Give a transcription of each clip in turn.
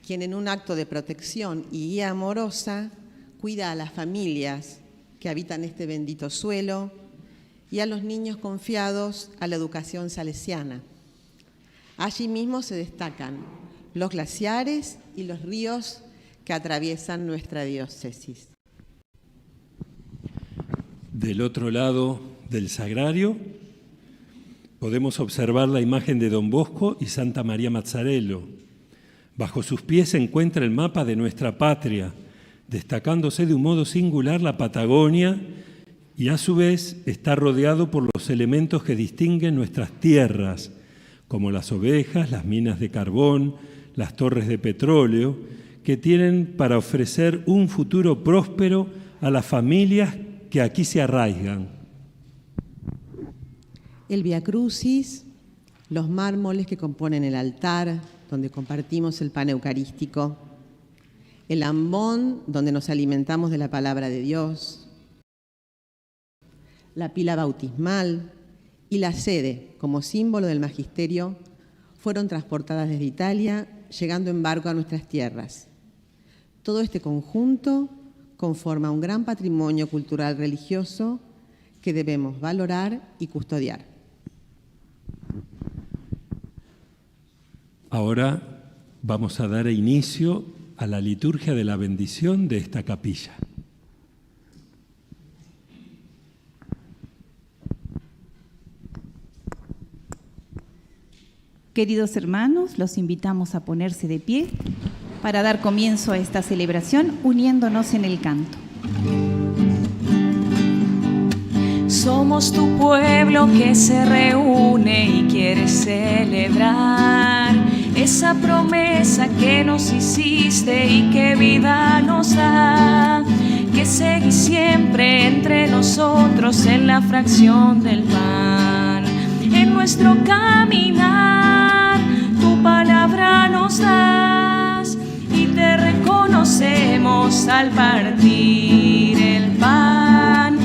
quien en un acto de protección y guía amorosa cuida a las familias que habitan este bendito suelo y a los niños confiados a la educación salesiana. Allí mismo se destacan los glaciares y los ríos que atraviesan nuestra diócesis. Del otro lado del sagrario podemos observar la imagen de Don Bosco y Santa María Mazzarello. Bajo sus pies se encuentra el mapa de nuestra patria, destacándose de un modo singular la Patagonia, y a su vez está rodeado por los elementos que distinguen nuestras tierras, como las ovejas, las minas de carbón, las torres de petróleo, que tienen para ofrecer un futuro próspero a las familias que aquí se arraigan. El Vía Crucis, los mármoles que componen el altar, donde compartimos el pan eucarístico, el ambón, donde nos alimentamos de la palabra de Dios, la pila bautismal y la sede, como símbolo del magisterio, fueron transportadas desde Italia, llegando en barco a nuestras tierras. Todo este conjunto conforma un gran patrimonio cultural religioso que debemos valorar y custodiar. Ahora vamos a dar inicio a la liturgia de la bendición de esta capilla. Queridos hermanos, los invitamos a ponerse de pie para dar comienzo a esta celebración uniéndonos en el canto. Somos tu pueblo que se reúne y quiere celebrar esa promesa que nos hiciste y que vida nos da, que seguís siempre entre nosotros en la fracción del pan, en nuestro caminar, tu palabra nos das y te reconocemos al partir el pan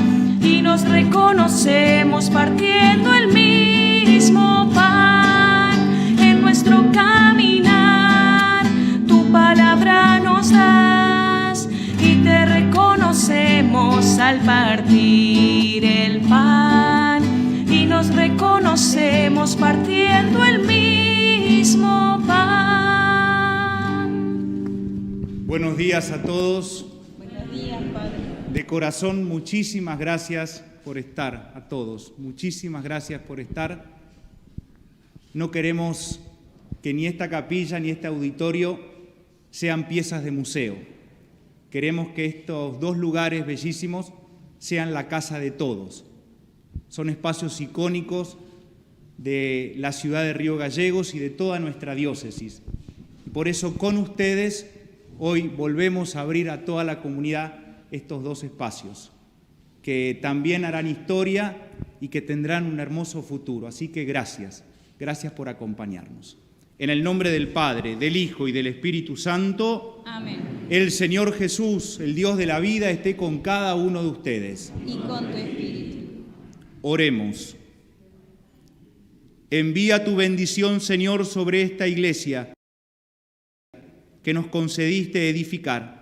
y nos reconocemos partiendo el mismo pan. En nuestro caminar tu palabra nos das y te reconocemos al partir el pan y nos reconocemos partiendo el mismo pan. Buenos días a todos. Buenos días, Padre. De corazón, muchísimas gracias por estar a todos. Muchísimas gracias por estar. No queremos que ni esta capilla ni este auditorio sean piezas de museo. Queremos que estos dos lugares bellísimos sean la casa de todos. Son espacios icónicos de la ciudad de Río Gallegos y de toda nuestra diócesis. Por eso, con ustedes, hoy volvemos a abrir a toda la comunidad estos dos espacios, que también harán historia y que tendrán un hermoso futuro. Así que gracias por acompañarnos. En el nombre del Padre, del Hijo y del Espíritu Santo. Amén. El Señor Jesús, el Dios de la vida, esté con cada uno de ustedes. Y con tu espíritu. Oremos. Envía tu bendición, Señor, sobre esta iglesia que nos concediste edificar,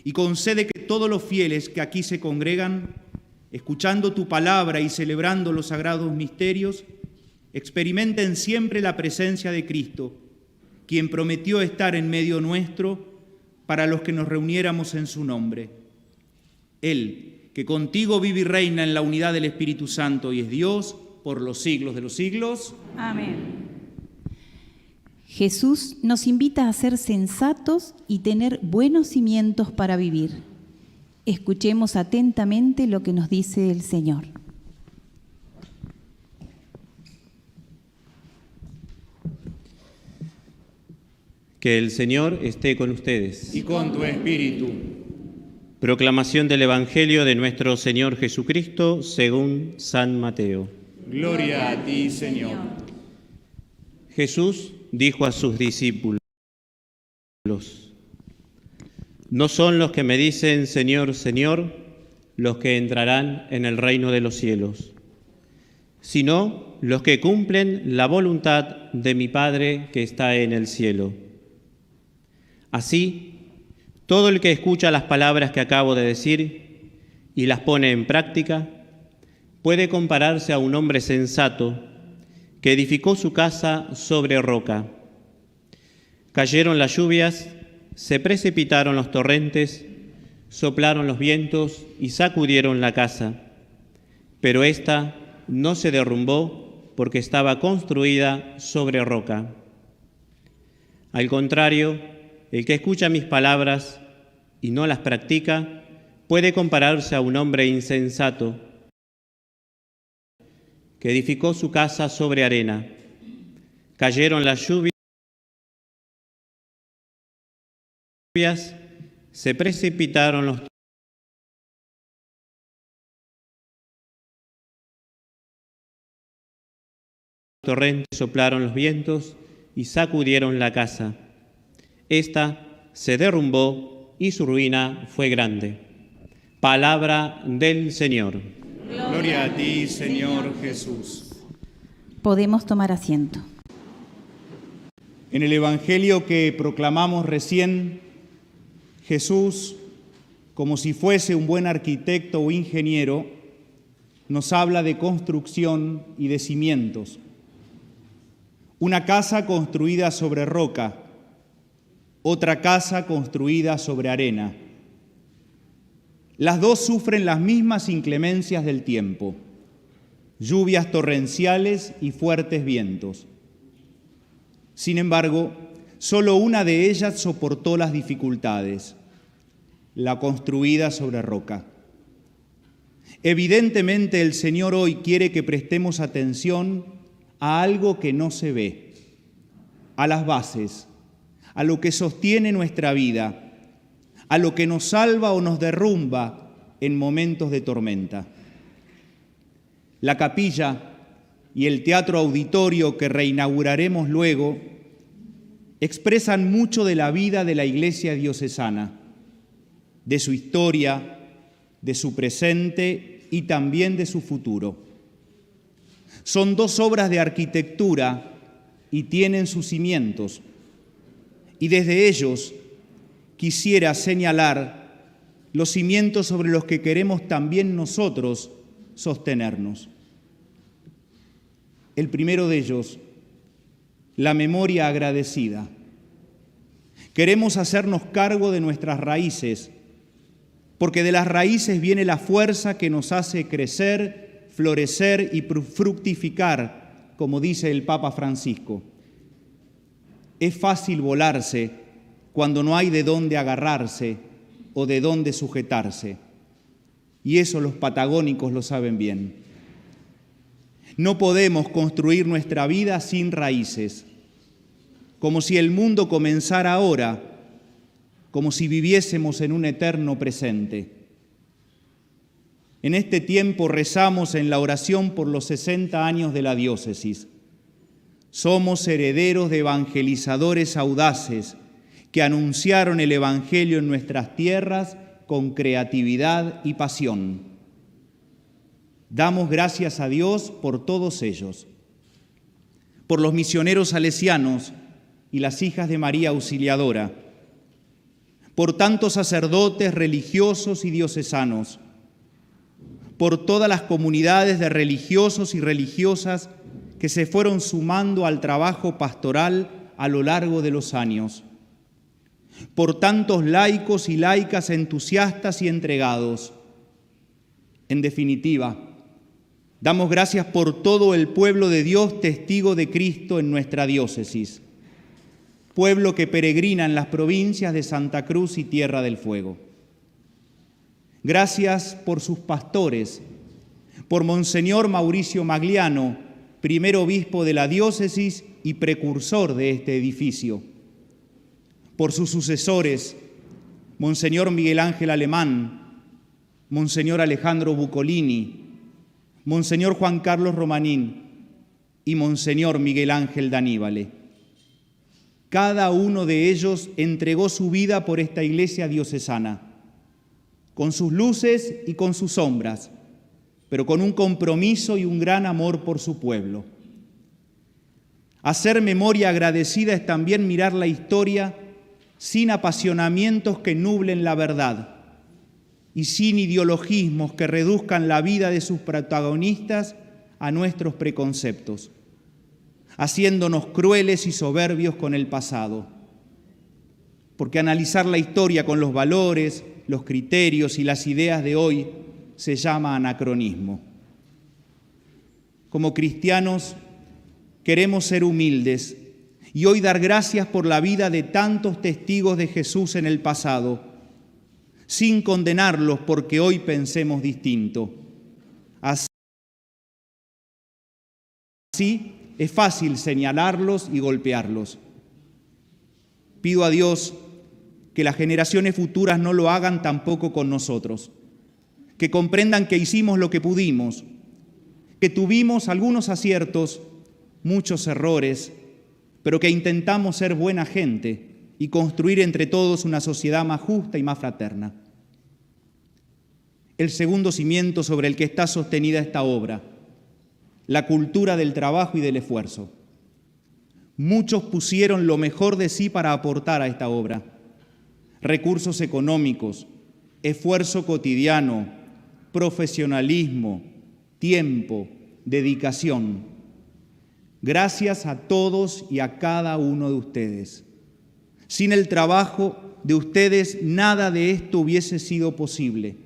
y concede que todos los fieles que aquí se congregan, escuchando tu palabra y celebrando los sagrados misterios, experimenten siempre la presencia de Cristo, quien prometió estar en medio nuestro para los que nos reuniéramos en su nombre. Él, que contigo vive y reina en la unidad del Espíritu Santo y es Dios por los siglos de los siglos. Amén. Jesús nos invita a ser sensatos y tener buenos cimientos para vivir. Escuchemos atentamente lo que nos dice el Señor. Que el Señor esté con ustedes. Y con tu espíritu. Proclamación del Evangelio de nuestro Señor Jesucristo según San Mateo. Gloria a ti, Señor. Jesús dijo a sus discípulos: no son los que me dicen Señor, Señor, los que entrarán en el reino de los cielos, sino los que cumplen la voluntad de mi Padre que está en el cielo. Así, todo el que escucha las palabras que acabo de decir y las pone en práctica, puede compararse a un hombre sensato que edificó su casa sobre roca. Cayeron las lluvias, se precipitaron los torrentes, soplaron los vientos y sacudieron la casa. Pero ésta no se derrumbó porque estaba construida sobre roca. Al contrario, el que escucha mis palabras y no las practica puede compararse a un hombre insensato que edificó su casa sobre arena. Cayeron las lluvias, se precipitaron los torrentes, soplaron los vientos y sacudieron la casa. Esta se derrumbó y su ruina fue grande. Palabra del Señor. Gloria a ti, Señor Jesús. Podemos tomar asiento. En el Evangelio que proclamamos recién, Jesús, como si fuese un buen arquitecto o ingeniero, nos habla de construcción y de cimientos. Una casa construida sobre roca, otra casa construida sobre arena. Las dos sufren las mismas inclemencias del tiempo, lluvias torrenciales y fuertes vientos. Sin embargo, solo una de ellas soportó las dificultades, la construida sobre roca. Evidentemente, el Señor hoy quiere que prestemos atención a algo que no se ve, a las bases, a lo que sostiene nuestra vida, a lo que nos salva o nos derrumba en momentos de tormenta. La capilla y el teatro auditorio que reinauguraremos luego expresan mucho de la vida de la Iglesia diocesana, de su historia, de su presente y también de su futuro. Son dos obras de arquitectura y tienen sus cimientos, y desde ellos quisiera señalar los cimientos sobre los que queremos también nosotros sostenernos. El primero de ellos, la memoria agradecida. Queremos hacernos cargo de nuestras raíces, porque de las raíces viene la fuerza que nos hace crecer, florecer y fructificar, como dice el Papa Francisco. Es fácil volarse cuando no hay de dónde agarrarse o de dónde sujetarse. Y eso los patagónicos lo saben bien. No podemos construir nuestra vida sin raíces, como si el mundo comenzara ahora, como si viviésemos en un eterno presente. En este tiempo rezamos en la oración por los 60 años de la diócesis. Somos herederos de evangelizadores audaces que anunciaron el Evangelio en nuestras tierras con creatividad y pasión. Damos gracias a Dios por todos ellos, por los misioneros salesianos y las hijas de María Auxiliadora, por tantos sacerdotes religiosos y diocesanos, por todas las comunidades de religiosos y religiosas que se fueron sumando al trabajo pastoral a lo largo de los años, por tantos laicos y laicas entusiastas y entregados. En definitiva, damos gracias por todo el pueblo de Dios testigo de Cristo en nuestra diócesis, pueblo que peregrina en las provincias de Santa Cruz y Tierra del Fuego. Gracias por sus pastores, por Monseñor Mauricio Magliano, primer obispo de la diócesis y precursor de este edificio, por sus sucesores, Monseñor Miguel Ángel Alemán, Monseñor Alejandro Bucolini, Monseñor Juan Carlos Romanín y Monseñor Miguel Ángel Daníbale. Cada uno de ellos entregó su vida por esta iglesia diocesana, con sus luces y con sus sombras, pero con un compromiso y un gran amor por su pueblo. Hacer memoria agradecida es también mirar la historia sin apasionamientos que nublen la verdad y sin ideologismos que reduzcan la vida de sus protagonistas a nuestros preconceptos, haciéndonos crueles y soberbios con el pasado. Porque analizar la historia con los valores, los criterios y las ideas de hoy se llama anacronismo. Como cristianos queremos ser humildes y hoy dar gracias por la vida de tantos testigos de Jesús en el pasado, sin condenarlos porque hoy pensemos distinto. Así es fácil señalarlos y golpearlos. Pido a Dios que las generaciones futuras no lo hagan tampoco con nosotros, que comprendan que hicimos lo que pudimos, que tuvimos algunos aciertos, muchos errores, pero que intentamos ser buena gente y construir entre todos una sociedad más justa y más fraterna. El segundo cimiento sobre el que está sostenida esta obra, la cultura del trabajo y del esfuerzo. Muchos pusieron lo mejor de sí para aportar a esta obra. Recursos económicos, esfuerzo cotidiano, profesionalismo, tiempo, dedicación. Gracias a todos y a cada uno de ustedes. Sin el trabajo de ustedes, nada de esto hubiese sido posible.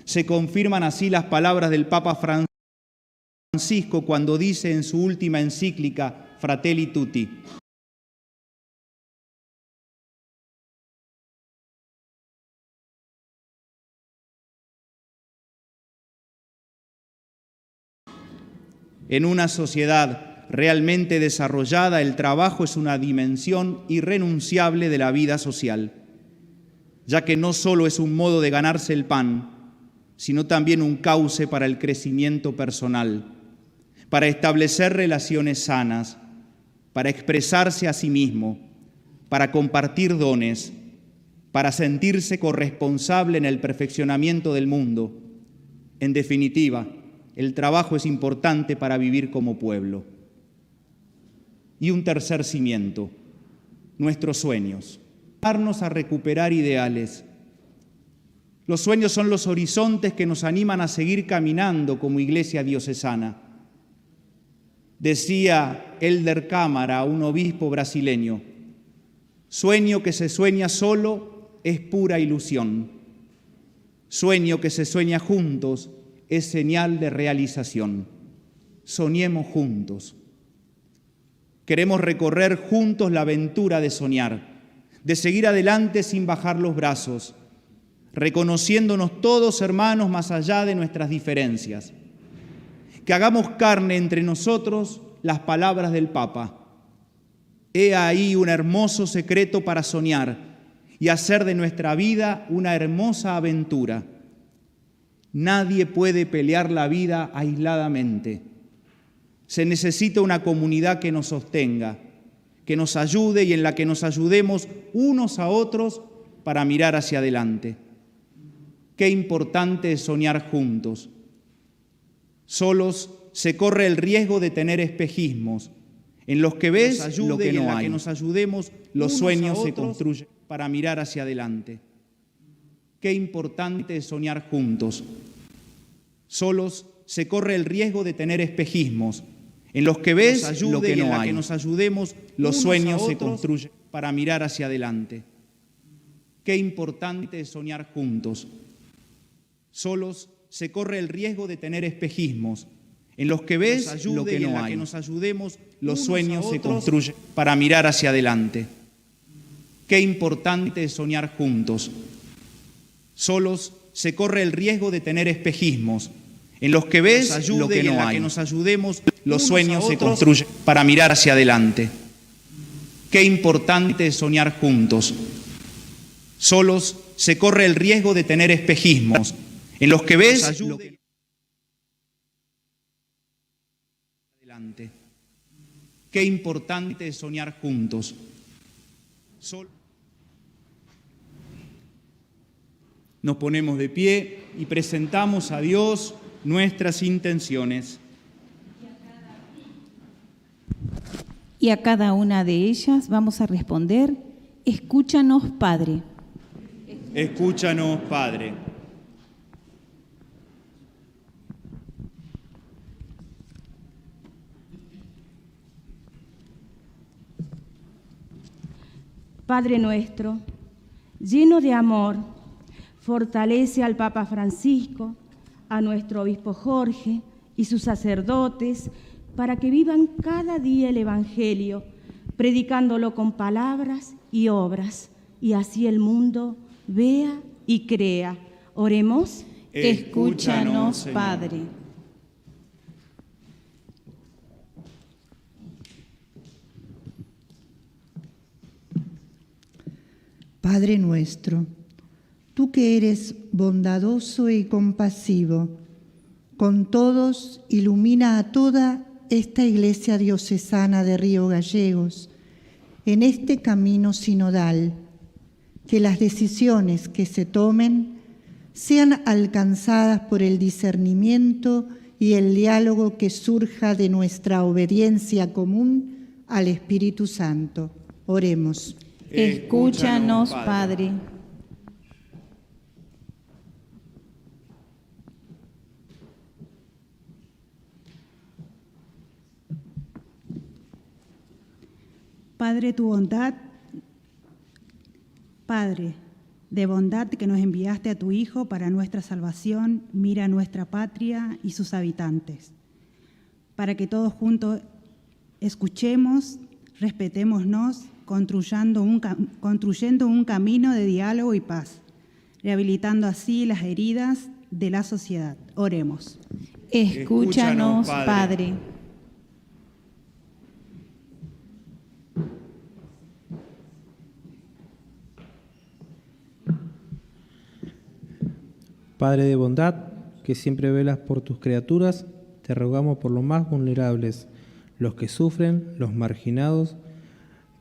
Se confirman así las palabras del Papa Francisco cuando dice en su última encíclica Fratelli Tutti: en una sociedad realmente desarrollada, el trabajo es una dimensión irrenunciable de la vida social, ya que no solo es un modo de ganarse el pan, sino también un cauce para el crecimiento personal, para establecer relaciones sanas, para expresarse a sí mismo, para compartir dones, para sentirse corresponsable en el perfeccionamiento del mundo. En definitiva, el trabajo es importante para vivir como pueblo. Y un tercer cimiento, nuestros sueños. Darnos a recuperar ideales. Los sueños son los horizontes que nos animan a seguir caminando como iglesia diocesana. Decía Elder Câmara, un obispo brasileño: sueño que se sueña solo es pura ilusión. Sueño que se sueña juntos es señal de realización. Soñemos juntos. Queremos recorrer juntos la aventura de soñar, de seguir adelante sin bajar los brazos, reconociéndonos todos hermanos más allá de nuestras diferencias. Que hagamos carne entre nosotros las palabras del Papa. He ahí un hermoso secreto para soñar y hacer de nuestra vida una hermosa aventura. Nadie puede pelear la vida aisladamente. Se necesita una comunidad que nos sostenga, que nos ayude y en la que nos ayudemos unos a otros para mirar hacia adelante. Qué importante es soñar juntos. Solos se corre el riesgo de tener espejismos en los que ves lo que no hay. Que nos ayudemos, los sueños se construyen para mirar hacia adelante. Qué importante es soñar juntos. Solos se corre el riesgo de tener espejismos en los que ves lo que no hay. Que nos ayudemos, los sueños se construyen para mirar hacia adelante. Qué importante es soñar juntos. Solos se corre el riesgo de tener espejismos en los que ves lo que no hay. Que nos ayudemos, los sueños se construyen para mirar hacia adelante. Qué importante es soñar juntos. Solos se corre el riesgo de tener espejismos en los que ves lo que no hay. Que nos ayudemos, los sueños se construyen para mirar hacia adelante. Qué importante es soñar juntos. Solos se corre el riesgo de tener espejismos en los que ves lo que adelante. Qué importante es soñar juntos. Nos ponemos de pie y presentamos a Dios nuestras intenciones. Y a cada una de ellas vamos a responder Escúchanos, Padre. Escúchanos, Padre. Padre nuestro, lleno de amor, fortalece al Papa Francisco, a nuestro obispo Jorge y sus sacerdotes para que vivan cada día el Evangelio, predicándolo con palabras y obras, y así el mundo vea y crea. Oremos. Escúchanos, Señor. Padre. Padre nuestro, tú que eres bondadoso y compasivo, con todos ilumina a toda esta Iglesia diocesana de Río Gallegos en este camino sinodal, que las decisiones que se tomen sean alcanzadas por el discernimiento y el diálogo que surja de nuestra obediencia común al Espíritu Santo. Oremos. Escúchanos, Padre. Padre, tu bondad, Padre, de bondad que nos enviaste a tu Hijo para nuestra salvación, mira a nuestra patria y sus habitantes, para que todos juntos escuchemos, respetémonos, construyendo un camino de diálogo y paz, rehabilitando así las heridas de la sociedad. Oremos. Escúchanos, Padre. Padre de bondad, que siempre velas por tus criaturas, te rogamos por los más vulnerables, los que sufren, los marginados,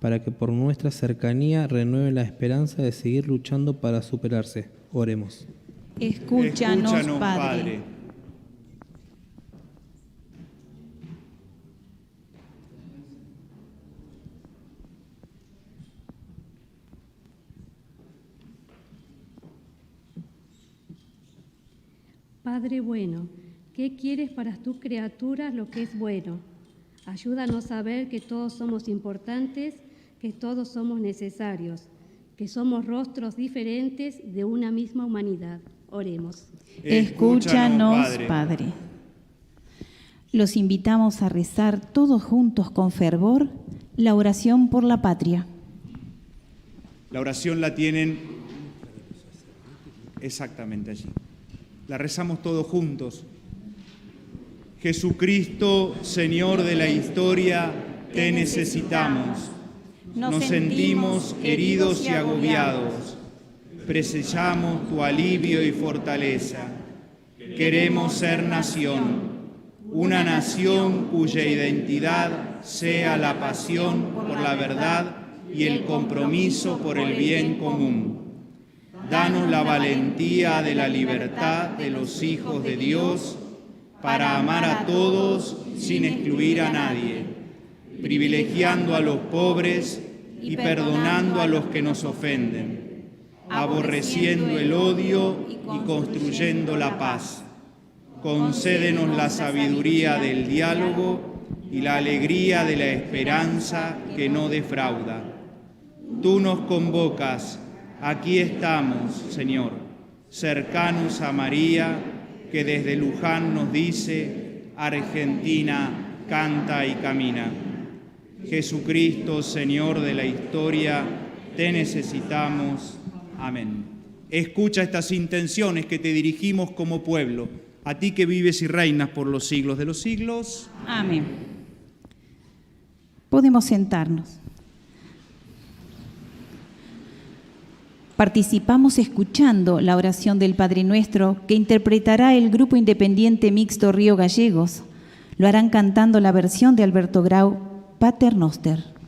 para que por nuestra cercanía renueven la esperanza de seguir luchando para superarse. Oremos. Escúchanos, Padre. Padre bueno, ¿qué quieres para tus criaturas lo que es bueno? Ayúdanos a ver que todos somos importantes, que todos somos necesarios, que somos rostros diferentes de una misma humanidad. Oremos. Escúchanos, Padre. Los invitamos a rezar todos juntos con fervor la oración por la patria. La oración la tienen exactamente allí. La rezamos todos juntos. Jesucristo, Señor de la historia, te necesitamos. Nos sentimos heridos y agobiados. Precisamos tu alivio y fortaleza. Queremos ser nación, una nación cuya identidad sea la pasión por la verdad y el compromiso por el bien común. Danos la valentía de la libertad de los hijos de Dios para amar a todos sin excluir a nadie, privilegiando a los pobres y perdonando a los que nos ofenden, aborreciendo el odio y construyendo la paz. Concédenos la sabiduría del diálogo y la alegría de la esperanza que no defrauda. Tú nos convocas. Aquí estamos, Señor, cercanos a María, que desde Luján nos dice: Argentina, canta y camina. Jesucristo, Señor de la historia, te necesitamos. Amén. Escucha estas intenciones que te dirigimos como pueblo, a ti que vives y reinas por los siglos de los siglos. Amén. Podemos sentarnos. Participamos escuchando la oración del Padre Nuestro que interpretará el Grupo Independiente Mixto Río Gallegos. Lo harán cantando la versión de Alberto Grau, Pater Noster.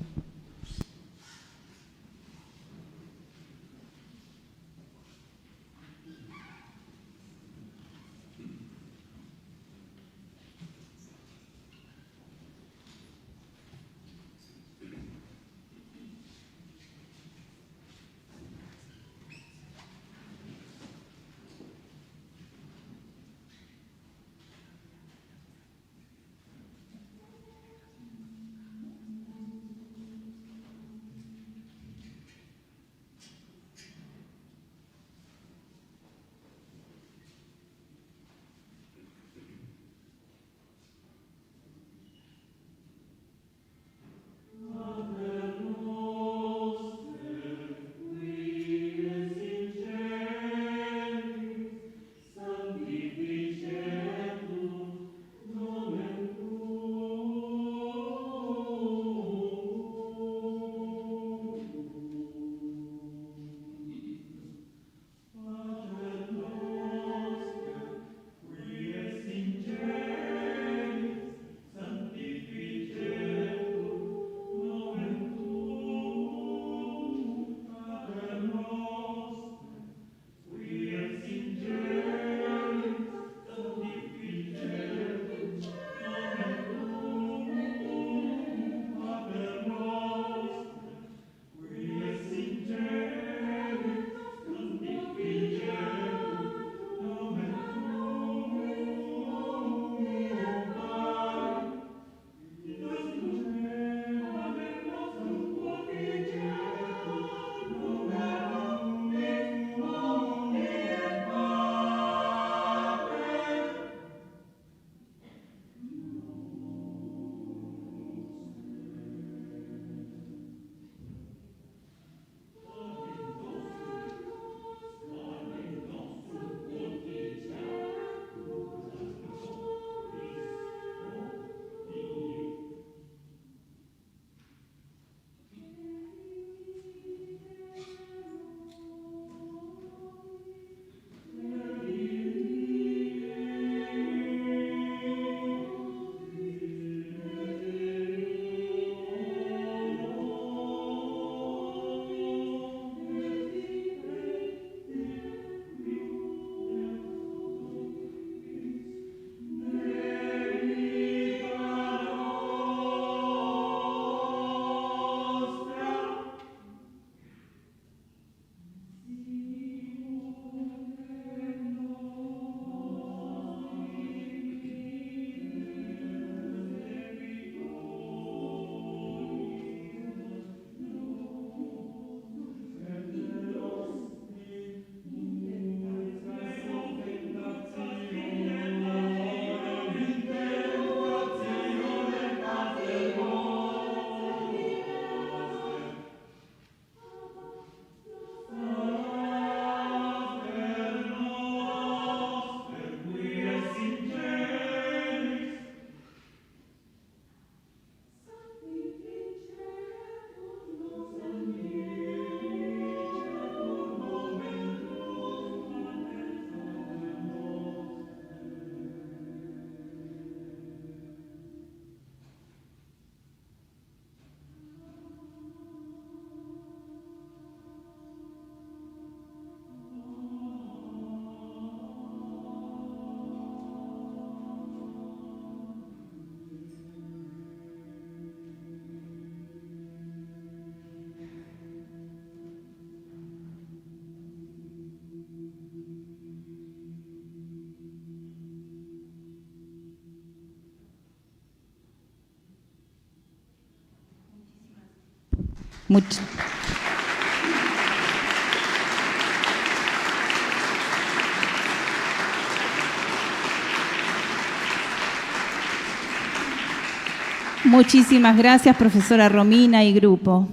Muchísimas gracias, profesora Romina y grupo.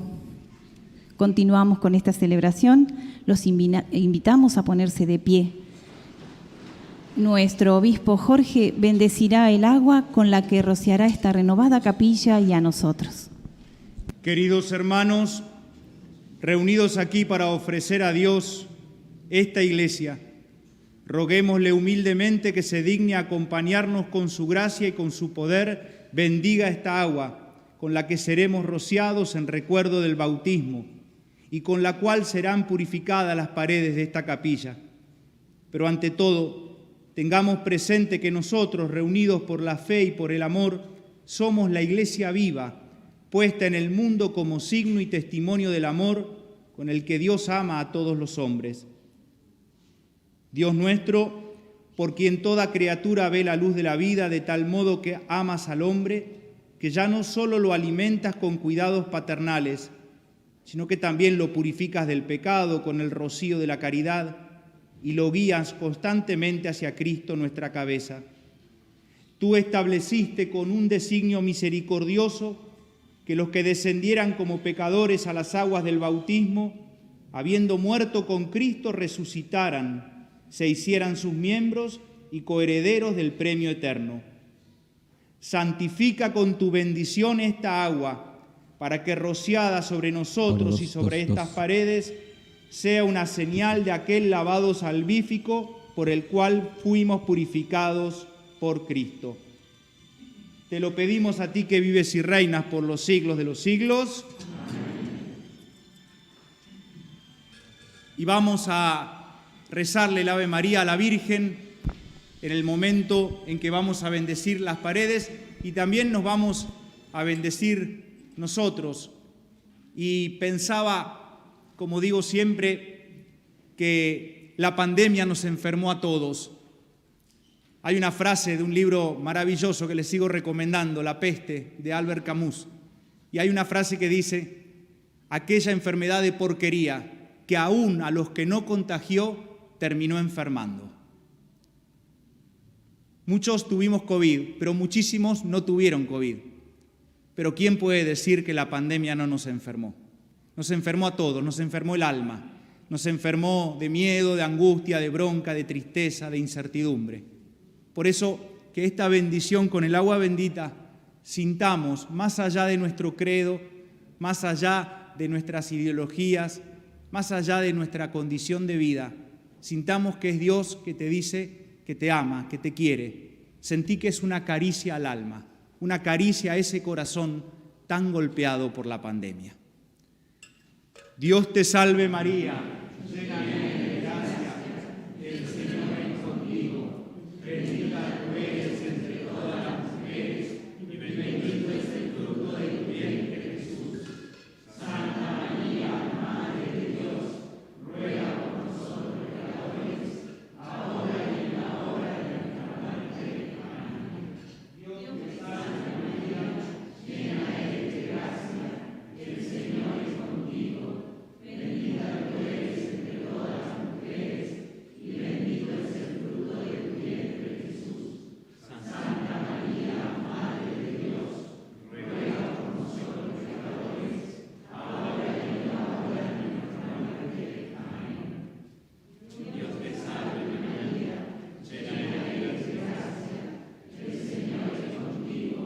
Continuamos con esta celebración. Los invitamos a ponerse de pie. Nuestro obispo Jorge bendecirá el agua con la que rociará esta renovada capilla y a nosotros. Queridos hermanos, reunidos aquí para ofrecer a Dios esta iglesia, roguémosle humildemente que se digne acompañarnos con su gracia y con su poder. Bendiga esta agua con la que seremos rociados en recuerdo del bautismo y con la cual serán purificadas las paredes de esta capilla. Pero ante todo, tengamos presente que nosotros, reunidos por la fe y por el amor, somos la iglesia viva, puesta en el mundo como signo y testimonio del amor con el que Dios ama a todos los hombres. Dios nuestro, por quien toda criatura ve la luz de la vida, de tal modo que amas al hombre, que ya no solo lo alimentas con cuidados paternales, sino que también lo purificas del pecado con el rocío de la caridad y lo guías constantemente hacia Cristo, nuestra cabeza. Tú estableciste con un designio misericordioso que los que descendieran como pecadores a las aguas del bautismo, habiendo muerto con Cristo, resucitaran, se hicieran sus miembros y coherederos del premio eterno. Santifica con tu bendición esta agua, para que rociada sobre nosotros y sobre estas paredes, sea una señal de aquel lavado salvífico por el cual fuimos purificados por Cristo. Te lo pedimos a ti que vives y reinas por los siglos de los siglos. Y vamos a rezarle el Ave María a la Virgen en el momento en que vamos a bendecir las paredes y también nos vamos a bendecir nosotros. Y pensaba, como digo siempre, que la pandemia nos enfermó a todos. Hay una frase de un libro maravilloso que les sigo recomendando, La peste, de Albert Camus. Y hay una frase que dice, aquella enfermedad de porquería que aún a los que no contagió, terminó enfermando. Muchos tuvimos COVID, pero muchísimos no tuvieron COVID. Pero ¿quién puede decir que la pandemia no nos enfermó? Nos enfermó a todos, nos enfermó el alma, nos enfermó de miedo, de angustia, de bronca, de tristeza, de incertidumbre. Por eso, que esta bendición con el agua bendita sintamos, más allá de nuestro credo, más allá de nuestras ideologías, más allá de nuestra condición de vida, sintamos que es Dios que te dice que te ama, que te quiere. Sentí que es una caricia al alma, una caricia a ese corazón tan golpeado por la pandemia. Dios te salve María, llena eres de gracia, el Señor es contigo, bendita tú eres entre todas las mujeres, y bendito es el fruto de tu vientre, Jesús. Santa María, Madre de Dios, ruega por nosotros pecadores, ahora y en la hora de nuestra muerte. Amén. Dios te salve María, llena eres de gracia, el Señor es contigo, bendita tú eres entre todas las mujeres, y bendito es el fruto de tu vientre, Jesús. Santa María, Madre de Dios, ruega por nosotros pecadores, ahora y en la hora de nuestra muerte. Amén. Dios te salve María, llena eres de gracia, el Señor es contigo,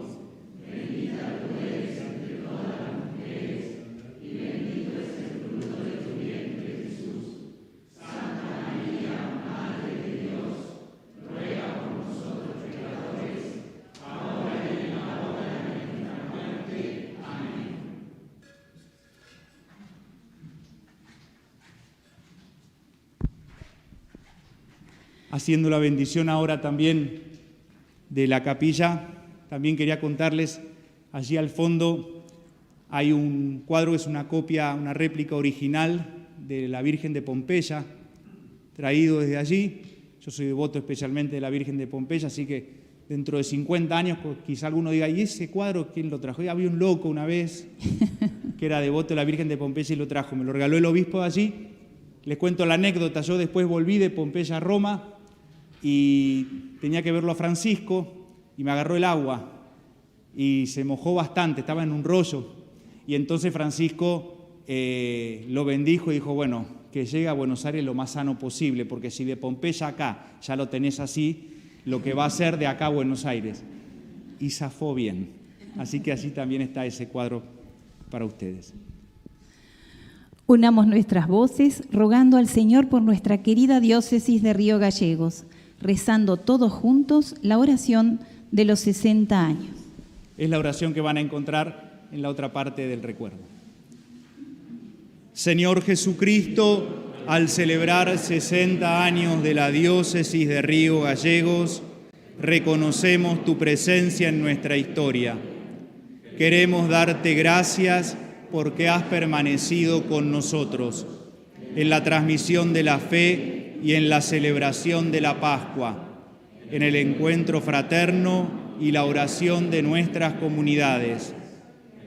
bendita tú eres entre todas las mujeres, y bendito es el fruto de tu vientre, Jesús. Santa María, Madre de Dios, ruega por nosotros pecadores, ahora y en la hora de nuestra muerte. Amén. Haciendo la bendición ahora también de la capilla, también quería contarles, allí al fondo hay un cuadro, es una copia, una réplica original de la Virgen de Pompeya, traído desde allí. Yo soy devoto especialmente de la Virgen de Pompeya, así que dentro de 50 años quizá alguno diga, ¿y ese cuadro quién lo trajo? Y había un loco una vez que era devoto de la Virgen de Pompeya y lo trajo. Me lo regaló el obispo de allí. Les cuento la anécdota. Yo después volví de Pompeya a Roma y tenía que verlo a Francisco y me agarró el agua y se mojó bastante, estaba en un rollo. Y entonces Francisco lo bendijo y dijo, bueno, que llegue a Buenos Aires lo más sano posible, porque si de Pompeya acá ya lo tenés así, lo que va a ser de acá a Buenos Aires. Y zafó bien. Así que así también está ese cuadro para ustedes. Unamos nuestras voces rogando al Señor por nuestra querida diócesis de Río Gallegos, rezando todos juntos la oración de los 60 años. Es la oración que van a encontrar en la otra parte del recuerdo. Señor Jesucristo, al celebrar 60 años de la diócesis de Río Gallegos, reconocemos tu presencia en nuestra historia. Queremos darte gracias porque has permanecido con nosotros en la transmisión de la fe y en la celebración de la Pascua, en el encuentro fraterno y la oración de nuestras comunidades,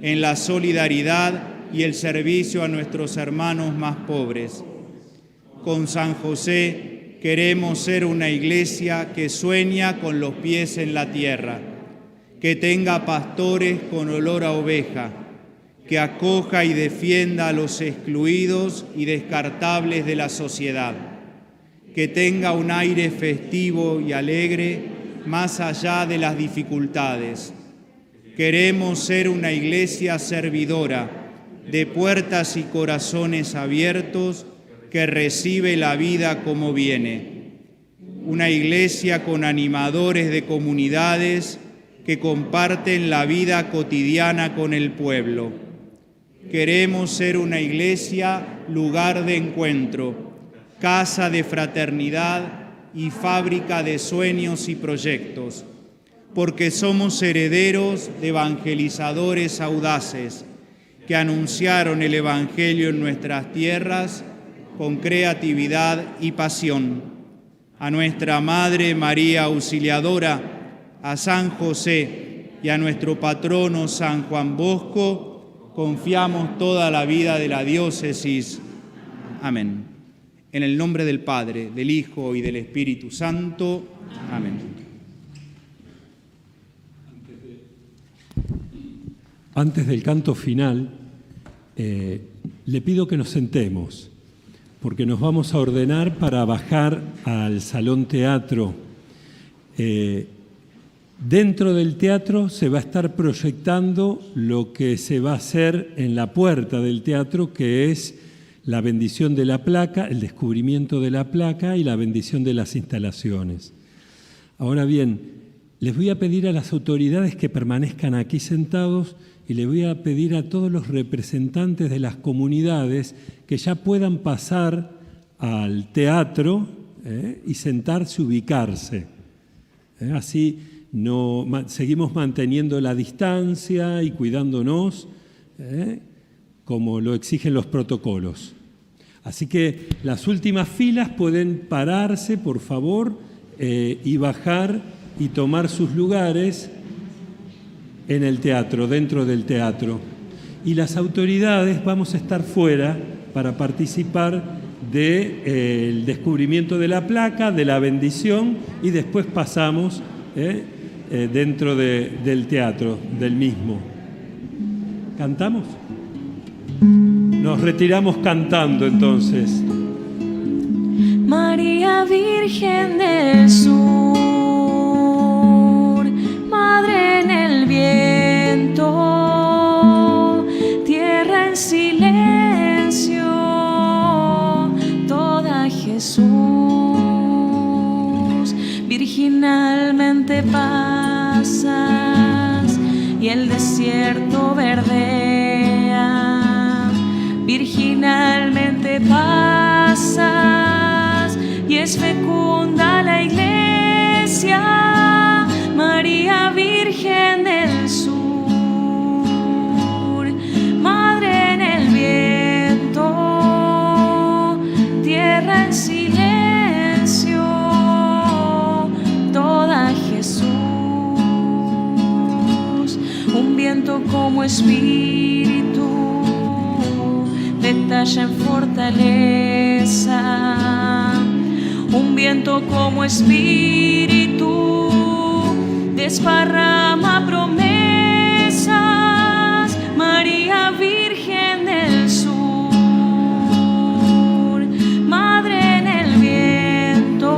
en la solidaridad y el servicio a nuestros hermanos más pobres. Con San José queremos ser una iglesia que sueña con los pies en la tierra, que tenga pastores con olor a oveja, que acoja y defienda a los excluidos y descartables de la sociedad, que tenga un aire festivo y alegre más allá de las dificultades. Queremos ser una iglesia servidora, de puertas y corazones abiertos, que recibe la vida como viene. Una iglesia con animadores de comunidades que comparten la vida cotidiana con el pueblo. Queremos ser una iglesia, lugar de encuentro, casa de fraternidad y fábrica de sueños y proyectos, porque somos herederos de evangelizadores audaces que anunciaron el Evangelio en nuestras tierras con creatividad y pasión. A nuestra Madre María Auxiliadora, a San José y a nuestro patrono San Juan Bosco, confiamos toda la vida de la diócesis. Amén. En el nombre del Padre, del Hijo y del Espíritu Santo. Amén. Antes del canto final, le pido que nos sentemos, porque nos vamos a ordenar para bajar al Salón Teatro. Dentro del teatro se va a estar proyectando lo que se va a hacer en la puerta del teatro, que es la bendición de la placa, el descubrimiento de la placa y la bendición de las instalaciones. Ahora bien, les voy a pedir a las autoridades que permanezcan aquí sentados y les voy a pedir a todos los representantes de las comunidades que ya puedan pasar al teatro y sentarse, ubicarse. Así seguimos manteniendo la distancia y cuidándonos, como lo exigen los protocolos. Así que las últimas filas pueden pararse, por favor, y bajar y tomar sus lugares en el teatro, dentro del teatro. Y las autoridades vamos a estar fuera para participar del descubrimiento de la placa, de la bendición, y después pasamos dentro del teatro, del mismo. ¿Cantamos? Nos retiramos cantando entonces. María Virgen del Sur, Madre en el viento, tierra en silencio, toda Jesús, virginalmente pasas y el desierto verdea, virginalmente pasas y es fecunda la iglesia, María Virgen del Sur, Madre en el viento, tierra en silencio, toda Jesús, un viento como espíritu playa en fortaleza, un viento como espíritu desparrama promesas, María Virgen del Sur, Madre en el viento,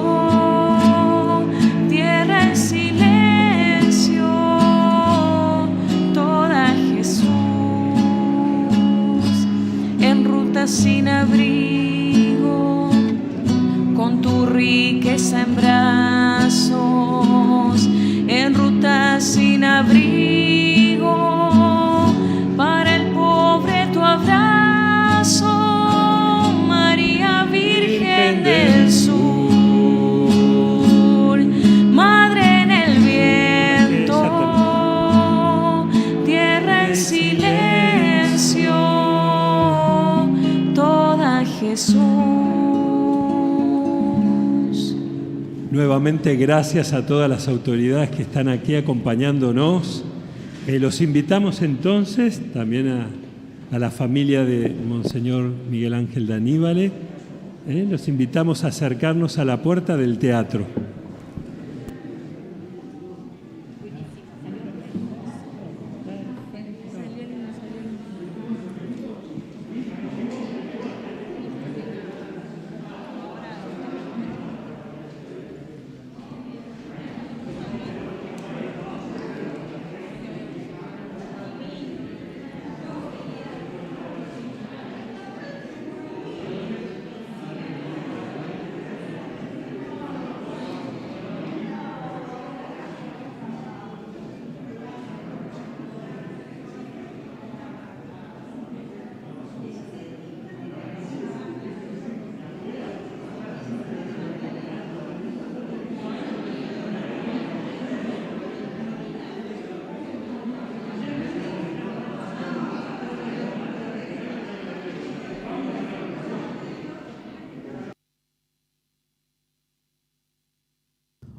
tierra en silencio, toda Jesús, en ruta sin abrigo, con tu riqueza en brazos, en ruta sin abrigo, para el pobre tu abrazo, María Virgen del Sur, Madre en el viento, tierra en silencio, toda Jesús. Nuevamente, gracias a todas las autoridades que están aquí acompañándonos. Los invitamos entonces también a la familia de Monseñor Miguel Ángel de Aníbal. Los invitamos a acercarnos a la puerta del teatro.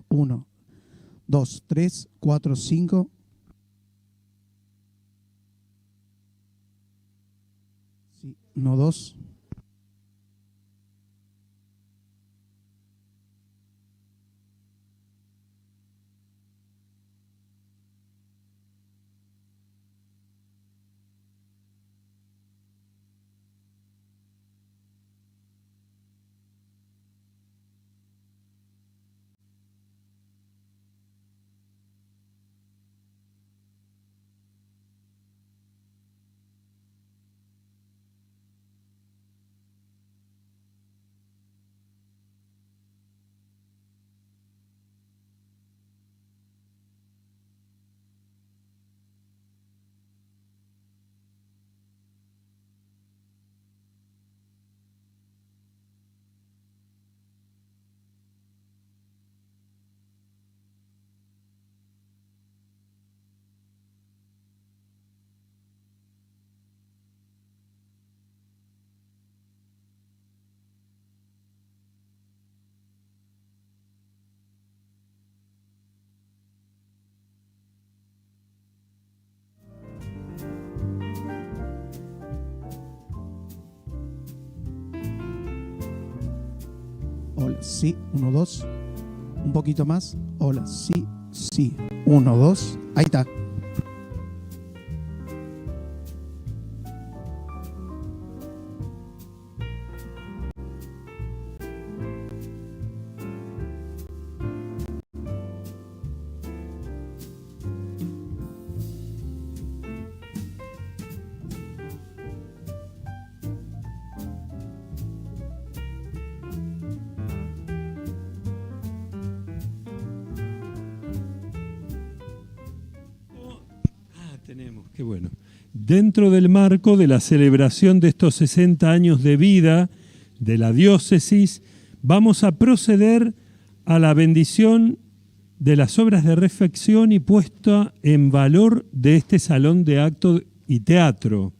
Uno, dos, tres, cuatro, cinco. Sí, 1, 2. Hola, sí, 1, 2. Un poquito más. Hola, sí, sí. 1, 2. Ahí está. Qué bueno. Dentro del marco de la celebración de estos 60 años de vida de la diócesis, vamos a proceder a la bendición de las obras de reflexión y puesta en valor de este salón de acto y teatro.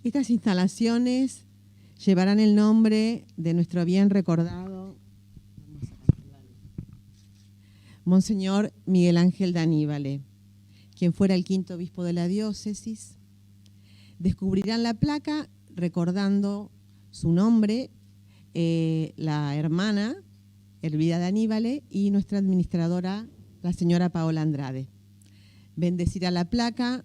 Estas instalaciones llevarán el nombre de nuestro bien recordado Monseñor Miguel Ángel de Aníbal, quien fuera el quinto obispo de la diócesis. Descubrirán la placa recordando su nombre, la hermana Elvira de Aníbale y nuestra administradora, la señora Paola Andrade. Bendecirá la placa,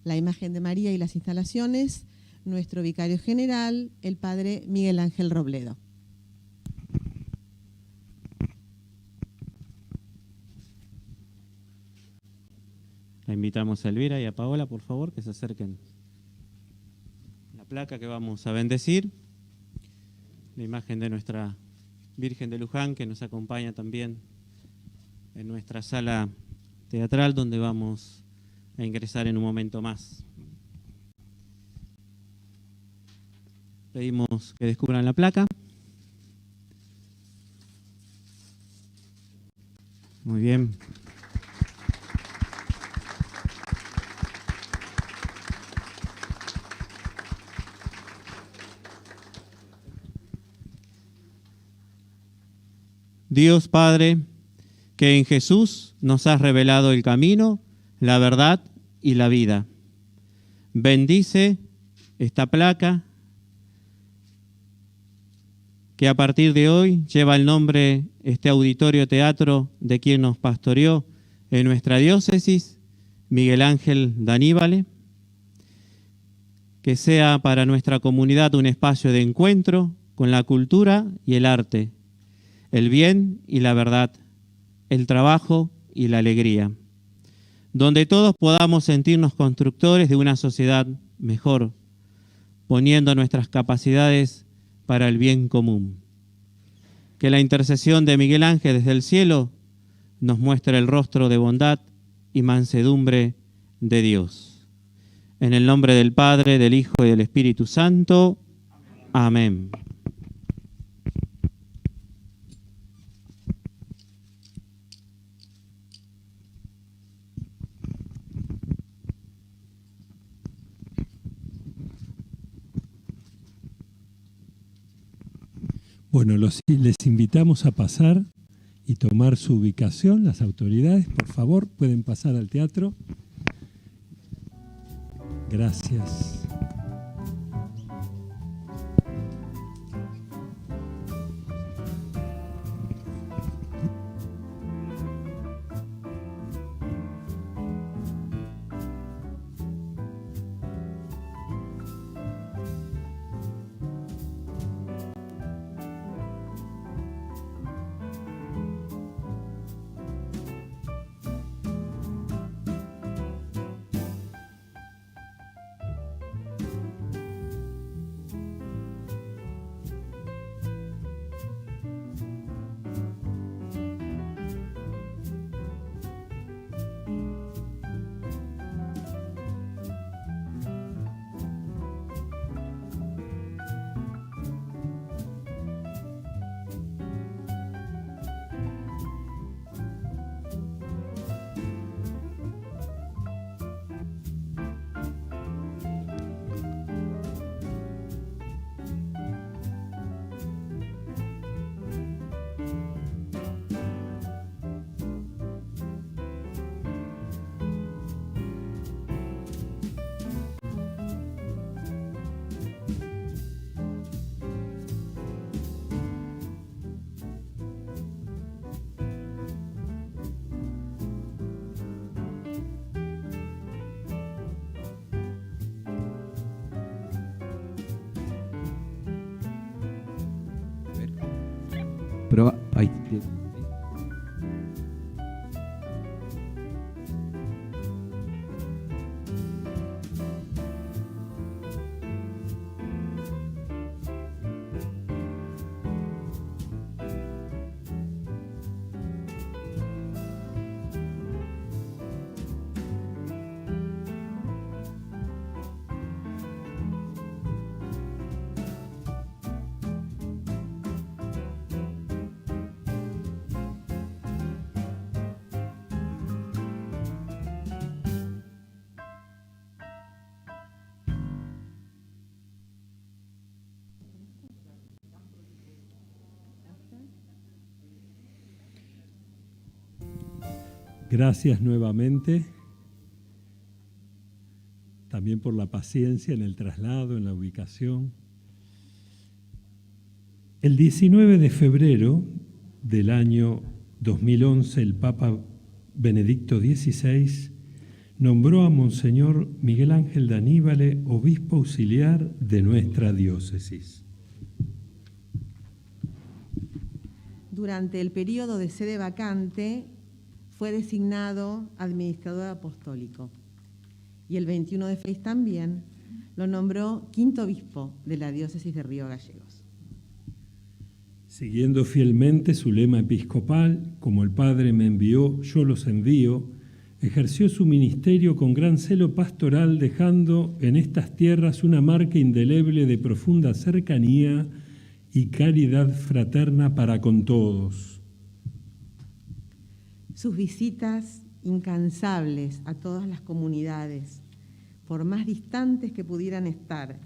la imagen de María y las instalaciones, nuestro vicario general, el padre Miguel Ángel Robledo. La invitamos a Elvira y a Paola, por favor, que se acerquen a la placa que vamos a bendecir. La imagen de nuestra Virgen de Luján, que nos acompaña también en nuestra sala teatral, donde vamos a ingresar en un momento más. Pedimos que descubran la placa. Muy bien. Dios Padre, que en Jesús nos has revelado el camino, la verdad y la vida. Bendice esta placa que a partir de hoy lleva el nombre, este auditorio teatro de quien nos pastoreó en nuestra diócesis, Miguel Ángel de Aníbale. Que sea para nuestra comunidad un espacio de encuentro con la cultura y el arte, el bien y la verdad, el trabajo y la alegría, donde todos podamos sentirnos constructores de una sociedad mejor, poniendo nuestras capacidades para el bien común. Que la intercesión de Miguel Ángel desde el cielo nos muestre el rostro de bondad y mansedumbre de Dios. En el nombre del Padre, del Hijo y del Espíritu Santo. Amén. Bueno, les invitamos a pasar y tomar su ubicación. Las autoridades, por favor, pueden pasar al teatro. Gracias. Pero ahí. Gracias nuevamente también por la paciencia en el traslado, en la ubicación. El 19 de febrero del año 2011, el Papa Benedicto XVI nombró a Monseñor Miguel Ángel de Aníbale obispo auxiliar de nuestra diócesis. Durante el periodo de sede vacante fue designado administrador apostólico y el 21 de febrero también lo nombró quinto obispo de la diócesis de Río Gallegos. Siguiendo fielmente su lema episcopal, como el Padre me envió, yo los envío, ejerció su ministerio con gran celo pastoral, dejando en estas tierras una marca indeleble de profunda cercanía y caridad fraterna para con todos. Sus visitas incansables a todas las comunidades, por más distantes que pudieran estar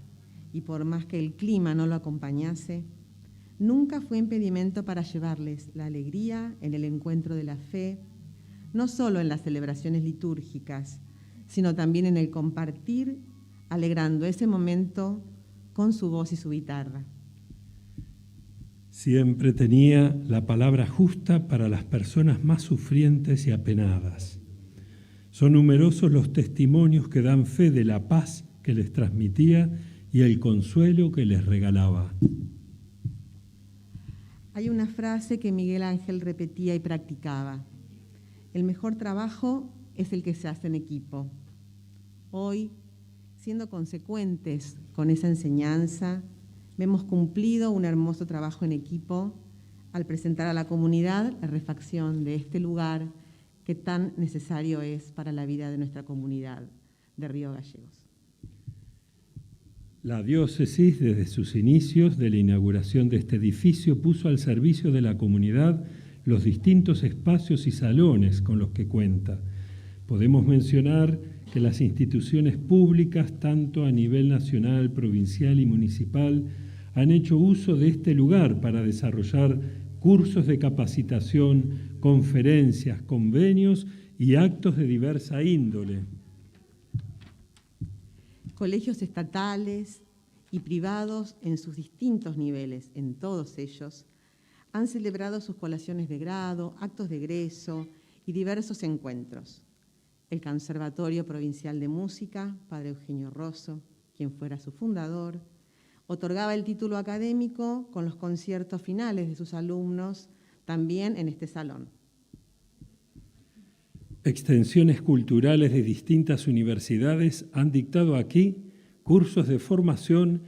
y por más que el clima no lo acompañase, nunca fue impedimento para llevarles la alegría en el encuentro de la fe, no solo en las celebraciones litúrgicas, sino también en el compartir, alegrando ese momento con su voz y su guitarra. Siempre tenía la palabra justa para las personas más sufrientes y apenadas. Son numerosos los testimonios que dan fe de la paz que les transmitía y el consuelo que les regalaba. Hay una frase que Miguel Ángel repetía y practicaba: el mejor trabajo es el que se hace en equipo. Hoy, siendo consecuentes con esa enseñanza, hemos cumplido un hermoso trabajo en equipo al presentar a la comunidad la refacción de este lugar que tan necesario es para la vida de nuestra comunidad de Río Gallegos. La diócesis, desde sus inicios de la inauguración de este edificio, puso al servicio de la comunidad los distintos espacios y salones con los que cuenta. Podemos mencionar que las instituciones públicas, tanto a nivel nacional, provincial y municipal, han hecho uso de este lugar para desarrollar cursos de capacitación, conferencias, convenios y actos de diversa índole. Colegios estatales y privados en sus distintos niveles, en todos ellos, han celebrado sus colaciones de grado, actos de egreso y diversos encuentros. El Conservatorio Provincial de Música, Padre Eugenio Rosso, quien fuera su fundador, otorgaba el título académico con los conciertos finales de sus alumnos, también en este salón. Extensiones culturales de distintas universidades han dictado aquí cursos de formación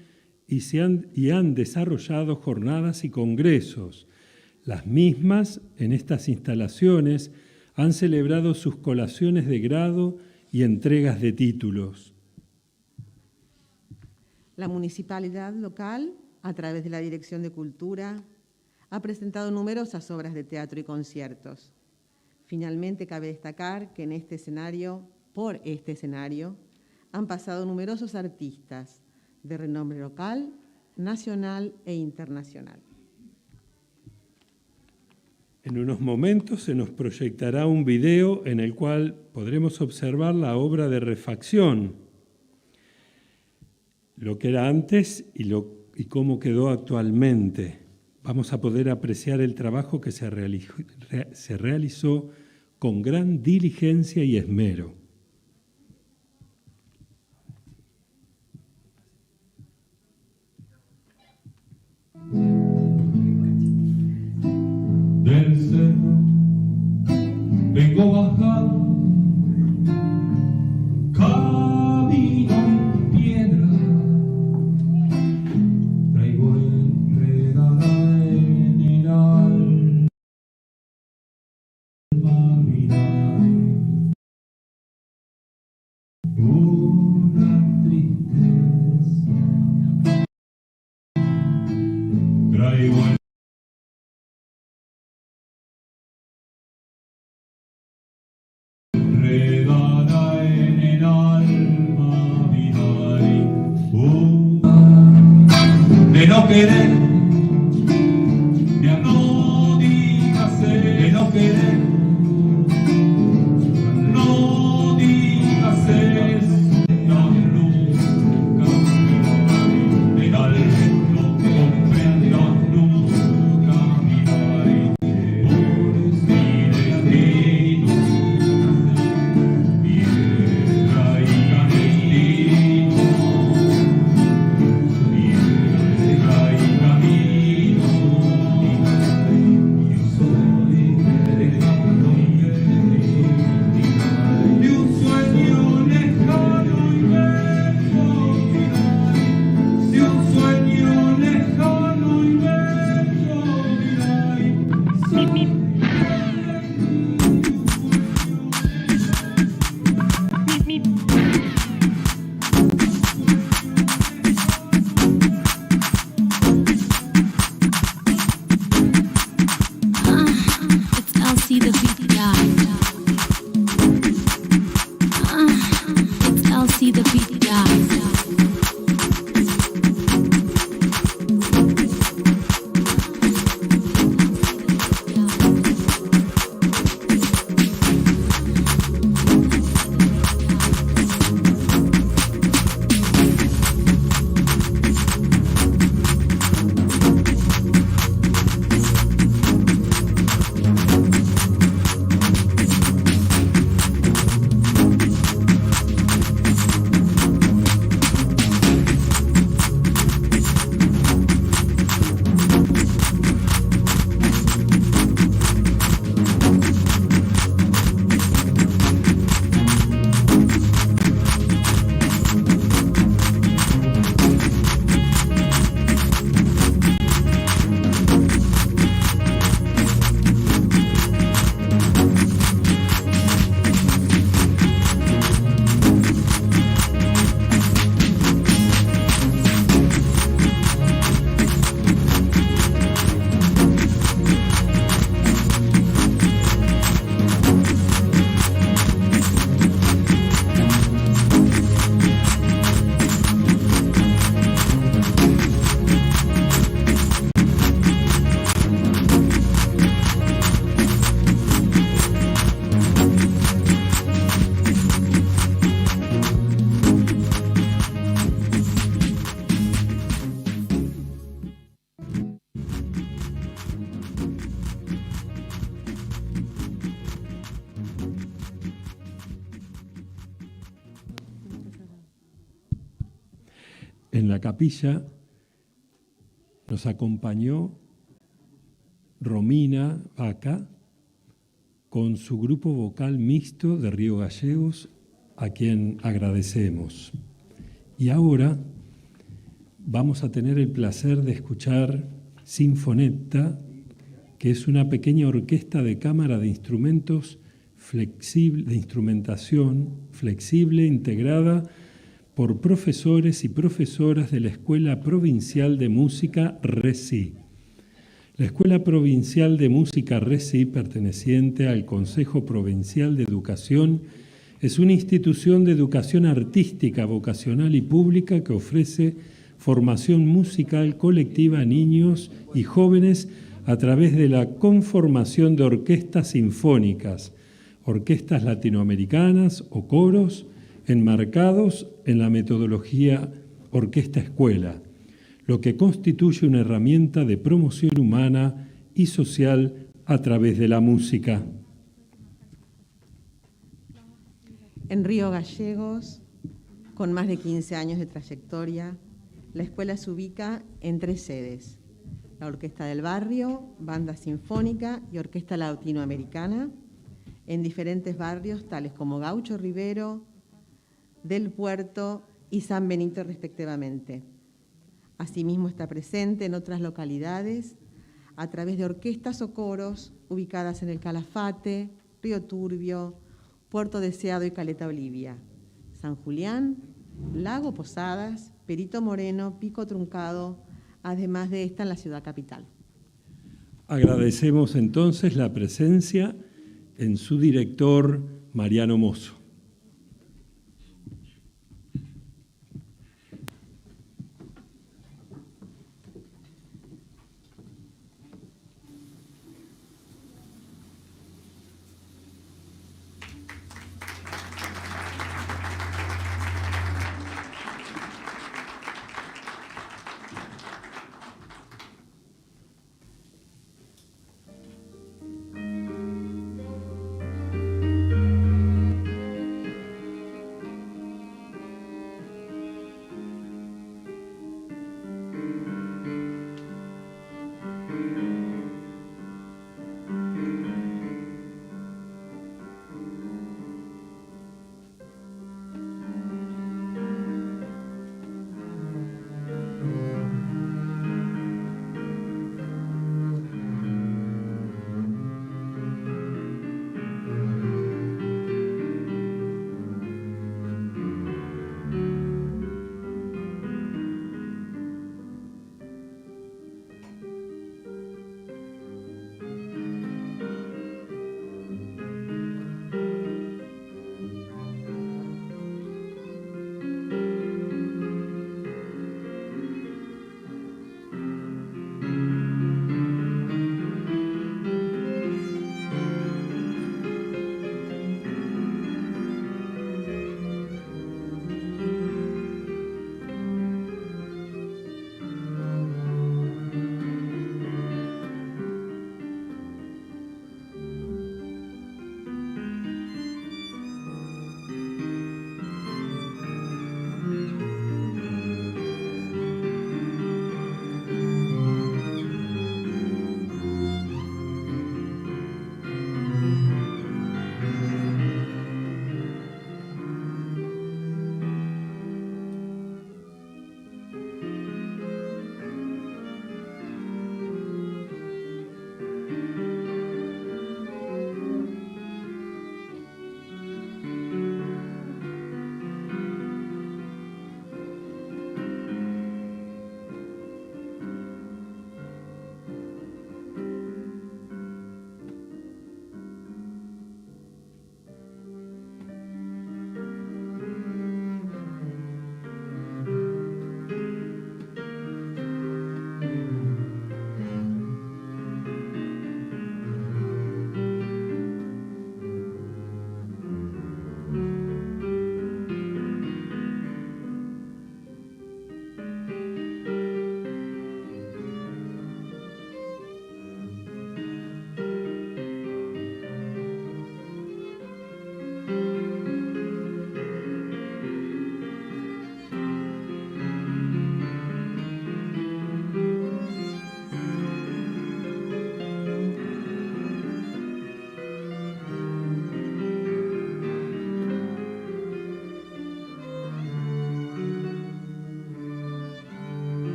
y han desarrollado jornadas y congresos. Las mismas, en estas instalaciones, han celebrado sus colaciones de grado y entregas de títulos. La municipalidad local, a través de la Dirección de Cultura, ha presentado numerosas obras de teatro y conciertos. Finalmente, cabe destacar que en este escenario, por este escenario, han pasado numerosos artistas de renombre local, nacional e internacional. En unos momentos se nos proyectará un video en el cual podremos observar la obra de refacción, lo que era antes y cómo quedó actualmente. Vamos a poder apreciar el trabajo que se realizó con gran diligencia y esmero. Del cerro vengo bajando, camino en piedra, traigo enredada en el alma una tristeza, traigo enredada en el alma de no querer, ya no digas de no querer, no digas no en la capilla nos acompañó Romina Vaca con su grupo vocal mixto de Río Gallegos, a quien agradecemos. Y ahora vamos a tener el placer de escuchar Sinfonetta, que es una pequeña orquesta de cámara de instrumentos flexible, de instrumentación flexible integrada por profesores y profesoras de la Escuela Provincial de Música RECI. La Escuela Provincial de Música RECI, perteneciente al Consejo Provincial de Educación, es una institución de educación artística, vocacional y pública que ofrece formación musical colectiva a niños y jóvenes a través de la conformación de orquestas sinfónicas, orquestas latinoamericanas o coros enmarcados en la metodología orquesta-escuela, lo que constituye una herramienta de promoción humana y social a través de la música. En Río Gallegos, con más de 15 años de trayectoria, la escuela se ubica en 3 sedes: la Orquesta del Barrio, Banda Sinfónica y Orquesta Latinoamericana, en diferentes barrios tales como Gaucho Rivero, Del Puerto y San Benito respectivamente. Asimismo está presente en otras localidades a través de orquestas o coros ubicadas en el Calafate, Río Turbio, Puerto Deseado y Caleta Olivia, San Julián, Lago Posadas, Perito Moreno, Pico Truncado, además de esta en la ciudad capital. Agradecemos entonces la presencia en su director, Mariano Mozo.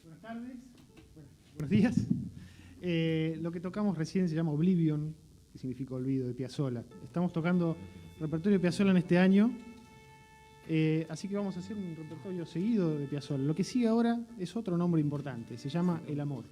Buenas tardes. Buenos días. Lo que tocamos recién se llama Oblivion, que significa olvido, de Piazzolla. Estamos tocando repertorio de Piazzolla en este año, así que vamos a hacer un repertorio seguido de Piazzolla. Lo que sigue ahora es otro nombre importante, se llama El Amor.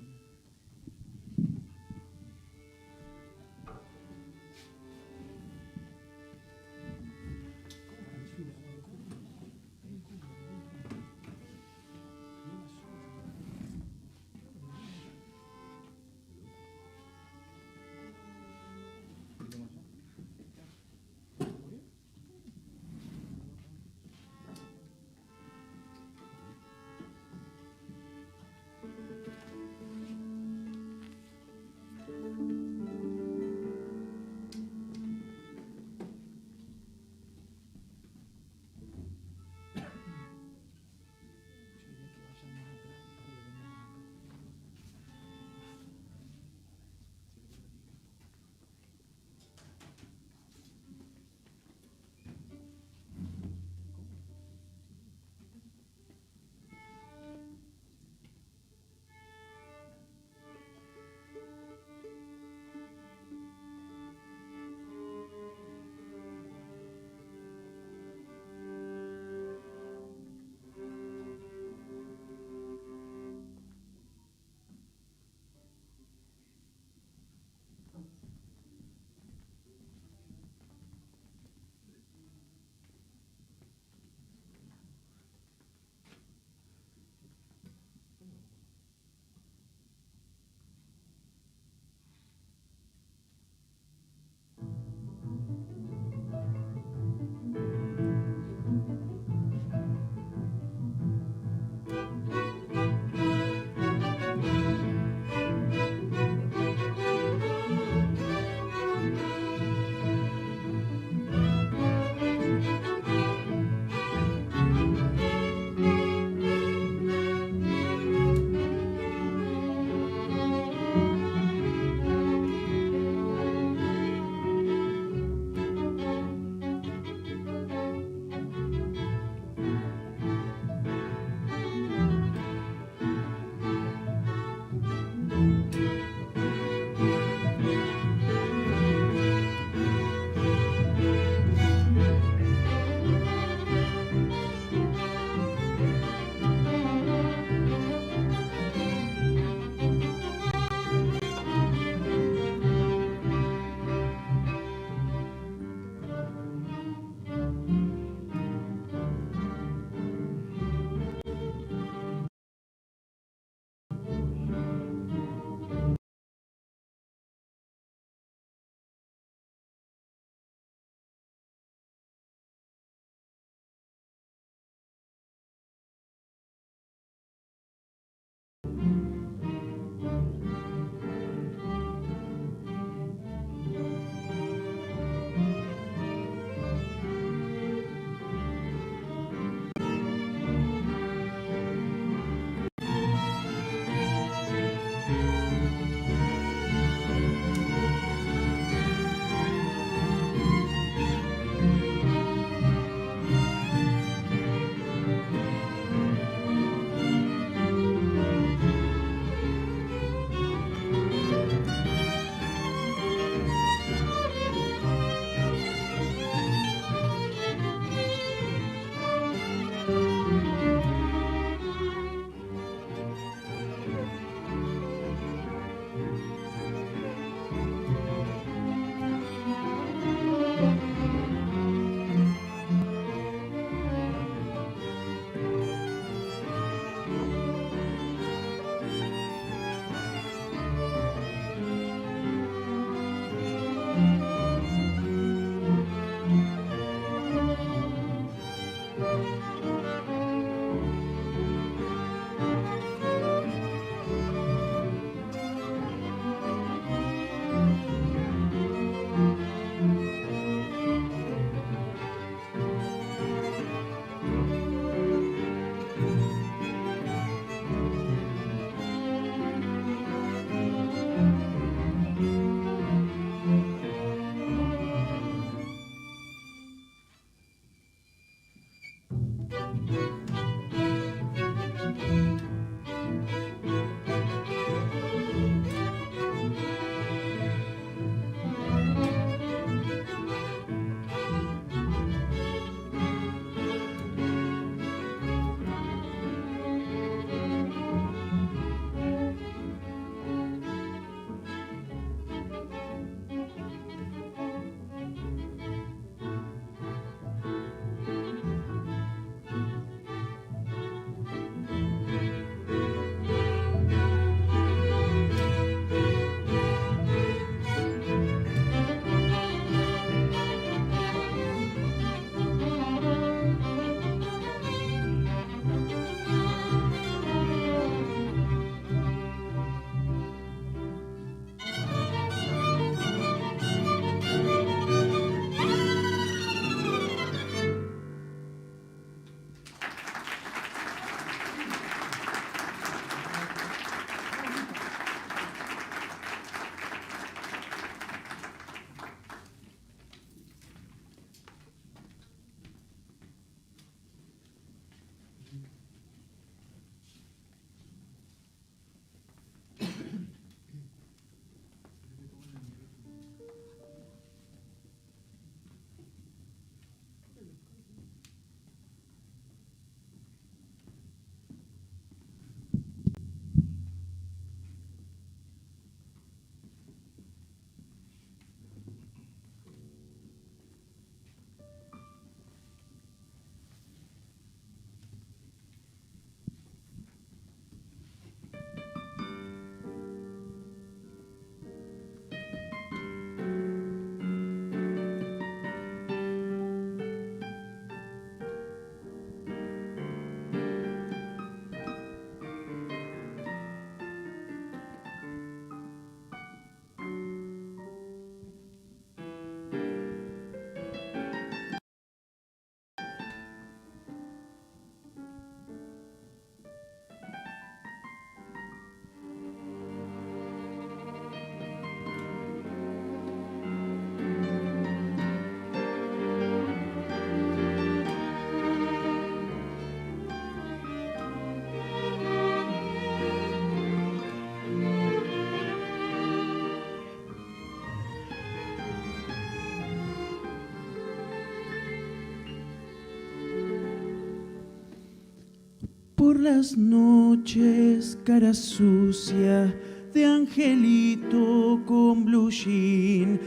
Por las noches, cara sucia de angelito con blue jean,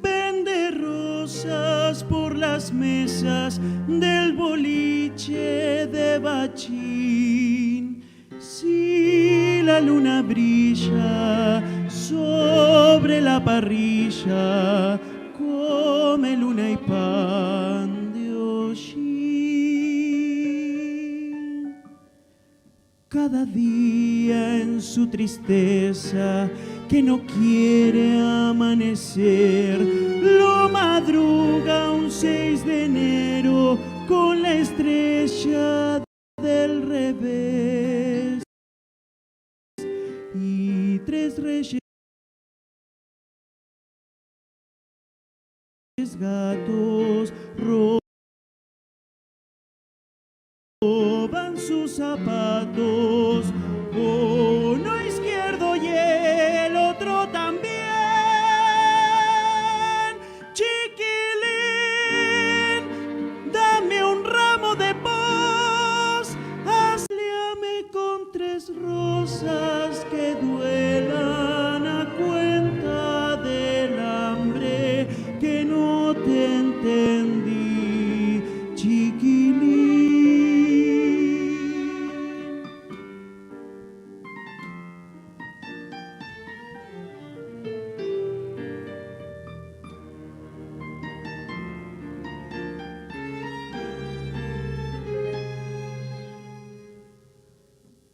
vende rosas por las mesas del boliche de Bachín. Si la luna brilla sobre la parrilla, come luna y pan de hollín. Cada día en su tristeza que no quiere amanecer, lo madruga un 6 de enero con la estrella del revés y 3 reyes gatos roban sus zapatos, uno izquierdo y el otro también. Chiquilín, dame un ramo de pos, hazleame con 3 rosas que duelan a cuenta del hambre que no te entendí, chiquilín.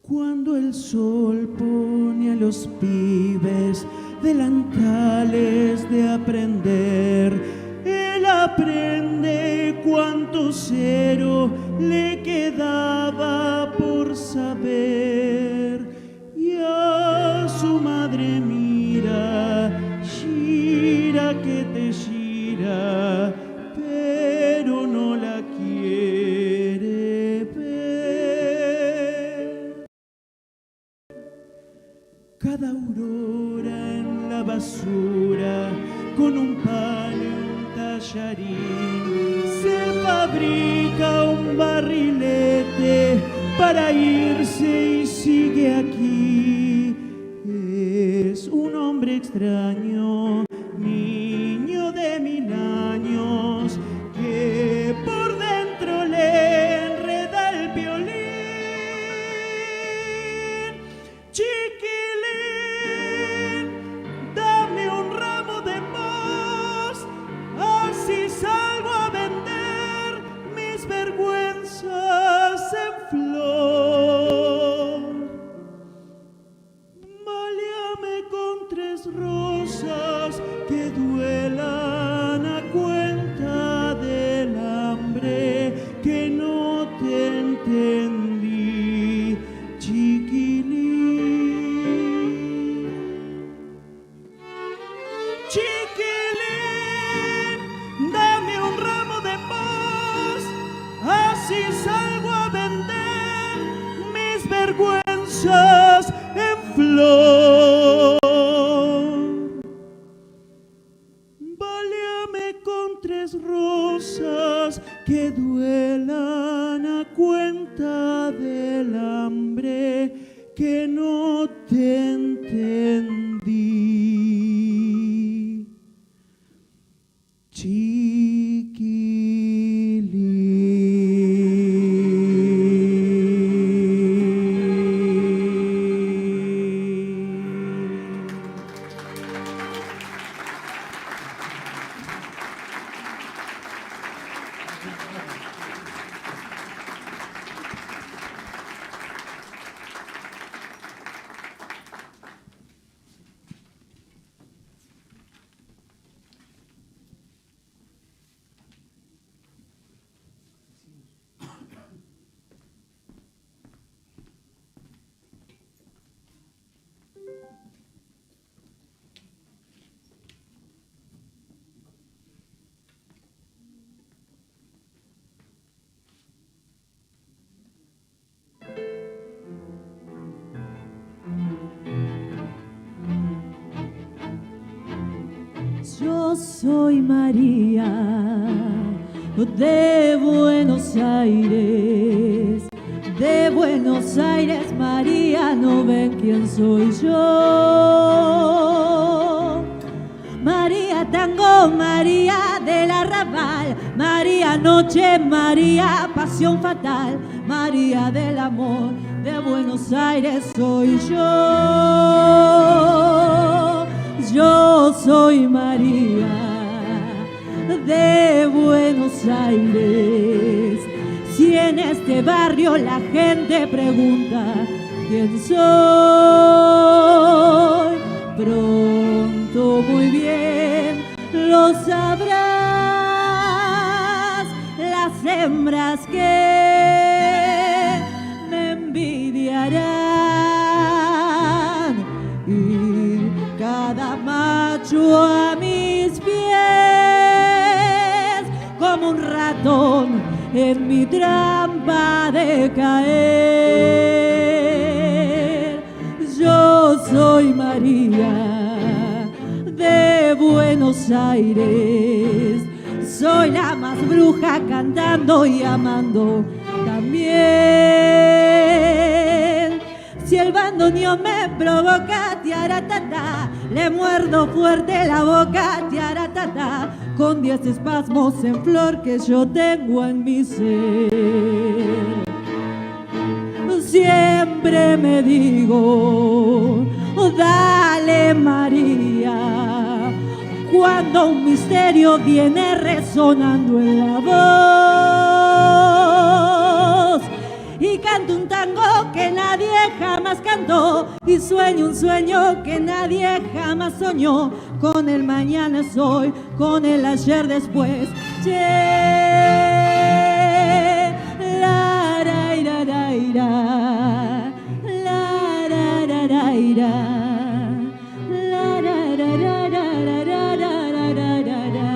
Cuando el sol pone a los pibes delantales de aprender, él aprende cuánto cero le quedaba por saber. Y a su madre mira, gira que te gira, pero no la quiere ver. Cada aurora en la basura, con un palo y un tallarín, se fabrica un barrilete para irse y sigue aquí. Es un hombre extraño, niño de 1000 años, que por dentro le enreda el violín. Chiquilín, dame un ramo de pos, así salgo a vender mis vergüenzas en flor. Baleame con 3 rosas que duelan a cuenta del hambre que no te entendí, chiquilín. Chiquilín, dame un ramo de pos, así salgo a vender mis vergüenzas en flor. Baleame con 3 rosas que duelan a cuenta del hambre que no te entendí, Yo soy María de Buenos Aires, de Buenos Aires, María, no ven quién soy yo. María tango, María del arrabal, María noche, María pasión fatal, María del amor, de Buenos Aires soy yo. Yo soy María de Buenos Aires. Si en este barrio la gente pregunta quién soy, pronto muy bien lo sabrás. Las hembras que me envidiarán y cada macho a mis pies como un ratón en mi trampa de caer. Yo soy María de Buenos Aires, soy la más bruja cantando y amando también. Si el bandoneón me provoca, tiaratata, le muerdo fuerte la boca, tiaratata, con 10 espasmos en flor que yo tengo en mi ser. Siempre me digo, oh, dale María, cuando un misterio viene resonando en la voz. Y canto un tango que nadie jamás cantó, y sueño un sueño que nadie jamás soñó, con el mañana es hoy, con el ayer después. Che, la, ra, ira, ra, ira, la, ra, ra, ra, ira, la, ra, ra, ra, ra, ra, ra, ra, ra, ra, ra.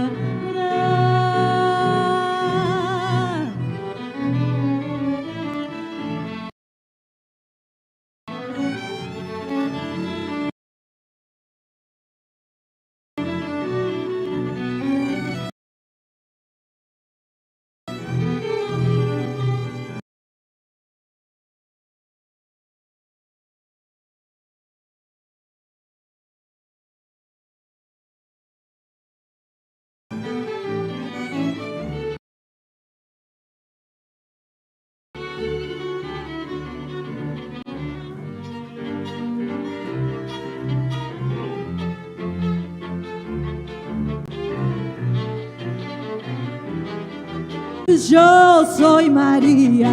Yo soy María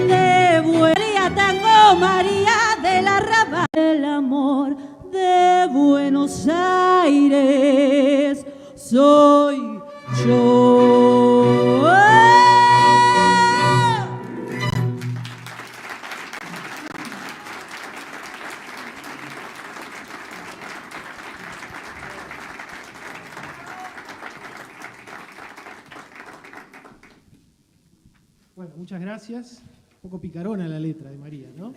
de María tango, María del arrabal, el amor de Buenos Aires soy yo. Bueno, muchas gracias. Un poco picarona la letra de María, ¿no?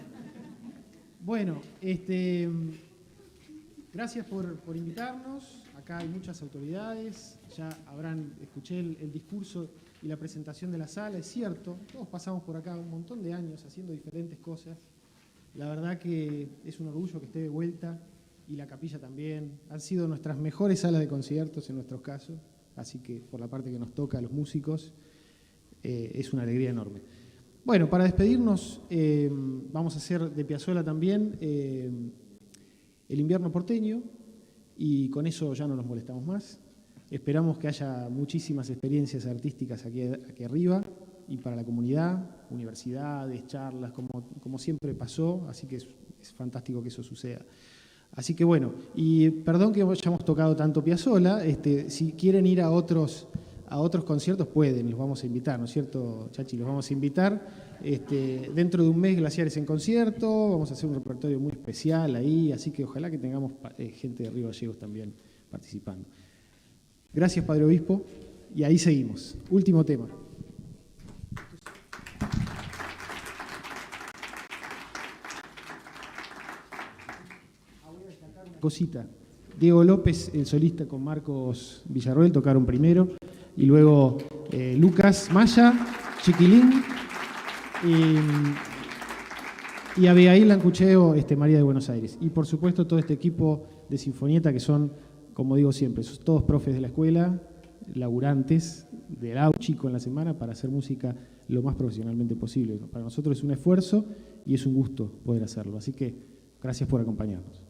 Bueno, gracias por invitarnos. Acá hay muchas autoridades. Ya escuché el discurso y la presentación de la sala. Es cierto, todos pasamos por acá un montón de años haciendo diferentes cosas. La verdad que es un orgullo que esté de vuelta, y la capilla también. Han sido nuestras mejores salas de conciertos en nuestros casos. Así que por la parte que nos toca a los músicos, es una alegría enorme. Bueno, para despedirnos, vamos a hacer de Piazzolla también El invierno porteño, y con eso ya no nos molestamos más. Esperamos que haya muchísimas experiencias artísticas aquí arriba, y para la comunidad, universidades, charlas, como siempre pasó, así que es fantástico que eso suceda. Así que bueno, y perdón que hayamos tocado tanto Piazzolla, si quieren ir a otros conciertos pueden, los vamos a invitar, ¿no es cierto, Chachi? Los vamos a invitar. Dentro de un mes Glaciares en concierto, vamos a hacer un repertorio muy especial ahí, así que ojalá que tengamos gente de Río Gallegos también participando. Gracias, Padre Obispo, y ahí seguimos. Último tema. Cosita. Diego López, el solista, con Marcos Villarroel, tocaron primero. Y luego Lucas Maya, Chiquilín Y Abigail Lancucheo, María de Buenos Aires. Y por supuesto todo este equipo de Sinfonieta que son, como digo siempre, son todos profes de la escuela, laburantes del chico en la semana para hacer música lo más profesionalmente posible. Para nosotros es un esfuerzo y es un gusto poder hacerlo. Así que gracias por acompañarnos.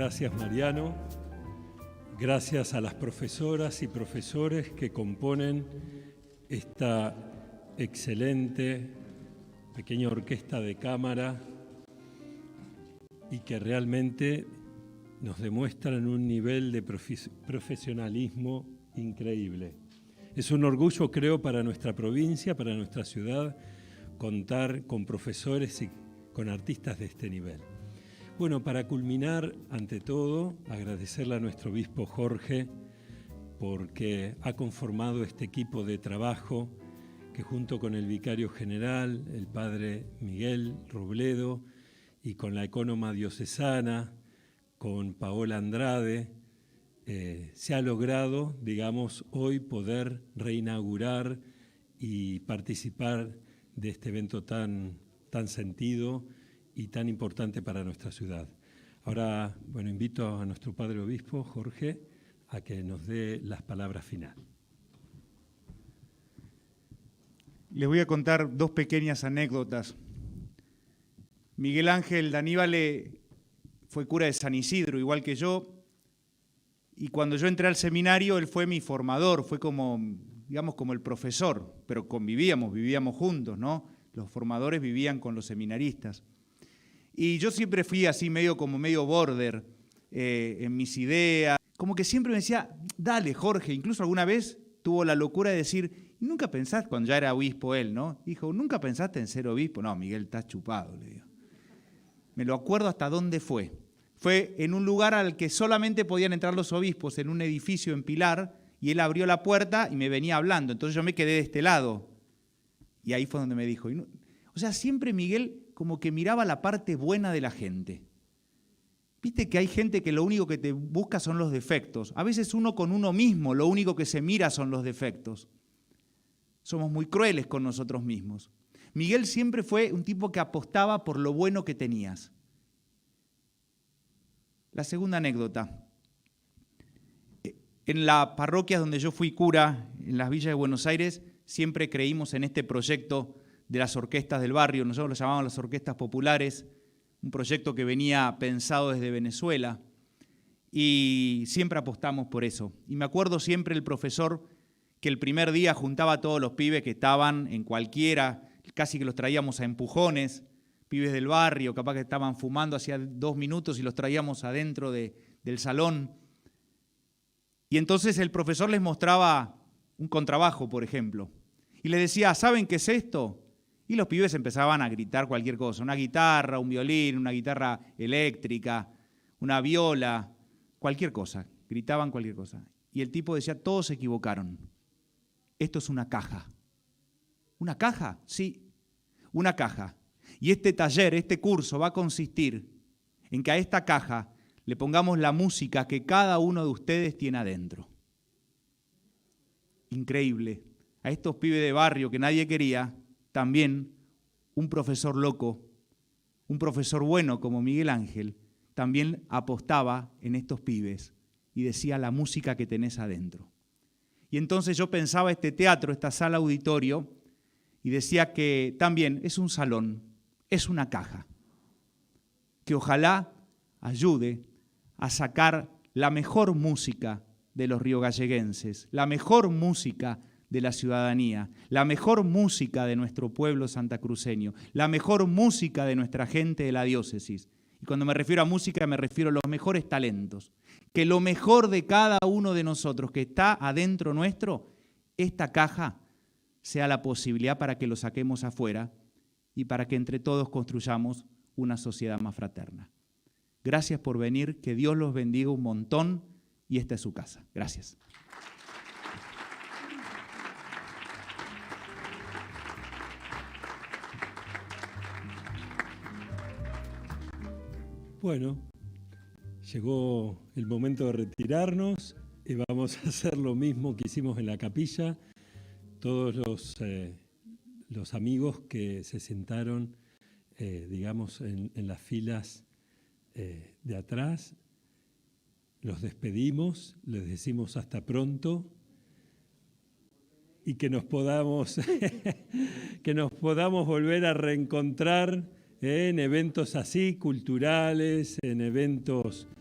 Gracias, Mariano. Gracias a las profesoras y profesores que componen esta excelente pequeña orquesta de cámara y que realmente nos demuestran un nivel de profesionalismo increíble. Es un orgullo, creo, para nuestra provincia, para nuestra ciudad, contar con profesores y con artistas de este nivel. Bueno, para culminar, ante todo, agradecerle a nuestro obispo Jorge porque ha conformado este equipo de trabajo que junto con el vicario general, el padre Miguel Robledo, y con la ecónoma diocesana, con Paola Andrade, se ha logrado, digamos, hoy poder reinaugurar y participar de este evento tan sentido y tan importante para nuestra ciudad. Ahora, bueno, invito a nuestro padre obispo, Jorge, a que nos dé las palabras finales. Les voy a contar dos pequeñas anécdotas. Miguel Ángel Daníbale fue cura de San Isidro, igual que yo, y cuando yo entré al seminario, él fue mi formador, fue como, digamos, como el profesor, pero vivíamos juntos, ¿no? Los formadores vivían con los seminaristas. Y yo siempre fui así medio border en mis ideas, como que siempre me decía, dale Jorge, incluso alguna vez tuvo la locura de decir, nunca pensaste, cuando ya era obispo él, ¿no? Dijo, ¿nunca pensaste en ser obispo? No, Miguel, estás chupado, le digo. Me lo acuerdo hasta dónde fue. Fue en un lugar al que solamente podían entrar los obispos, en un edificio en Pilar, y él abrió la puerta y me venía hablando. Entonces yo me quedé de este lado. Y ahí fue donde me dijo. O sea, siempre Miguel como que miraba la parte buena de la gente. Viste que hay gente que lo único que te busca son los defectos. A veces uno con uno mismo, lo único que se mira son los defectos. Somos muy crueles con nosotros mismos. Miguel siempre fue un tipo que apostaba por lo bueno que tenías. La segunda anécdota. En la parroquia donde yo fui cura, en las villas de Buenos Aires, siempre creímos en este proyecto de las orquestas del barrio. Nosotros lo llamábamos las orquestas populares, un proyecto que venía pensado desde Venezuela y siempre apostamos por eso. Y me acuerdo siempre el profesor que el primer día juntaba a todos los pibes que estaban en cualquiera, casi que los traíamos a empujones, pibes del barrio, capaz que estaban fumando hacía 2 minutos y los traíamos adentro del salón. Y entonces el profesor les mostraba un contrabajo, por ejemplo, y les decía, ¿saben qué es esto? Y los pibes empezaban a gritar cualquier cosa, una guitarra, un violín, una guitarra eléctrica, una viola, cualquier cosa, gritaban cualquier cosa. Y el tipo decía, todos se equivocaron, esto es una caja. ¿Una caja? Sí, una caja. Y este taller, este curso va a consistir en que a esta caja le pongamos la música que cada uno de ustedes tiene adentro. Increíble. A estos pibes de barrio que nadie quería, también un profesor loco, un profesor bueno como Miguel Ángel, también apostaba en estos pibes y decía la música que tenés adentro. Y entonces yo pensaba este teatro, esta sala auditorio, y decía que también es un salón, es una caja, que ojalá ayude a sacar la mejor música de los riogalleguenses, la mejor música de la ciudadanía, la mejor música de nuestro pueblo santacruceño, la mejor música de nuestra gente de la diócesis. Y cuando me refiero a música me refiero a los mejores talentos. Que lo mejor de cada uno de nosotros que está adentro nuestro, esta caja sea la posibilidad para que lo saquemos afuera y para que entre todos construyamos una sociedad más fraterna. Gracias por venir, que Dios los bendiga un montón y esta es su casa. Gracias. Bueno, llegó el momento de retirarnos y vamos a hacer lo mismo que hicimos en la capilla. Todos los amigos que se sentaron, digamos, en las filas de atrás, los despedimos, les decimos hasta pronto y que nos podamos volver a reencontrar en eventos así, culturales, en eventos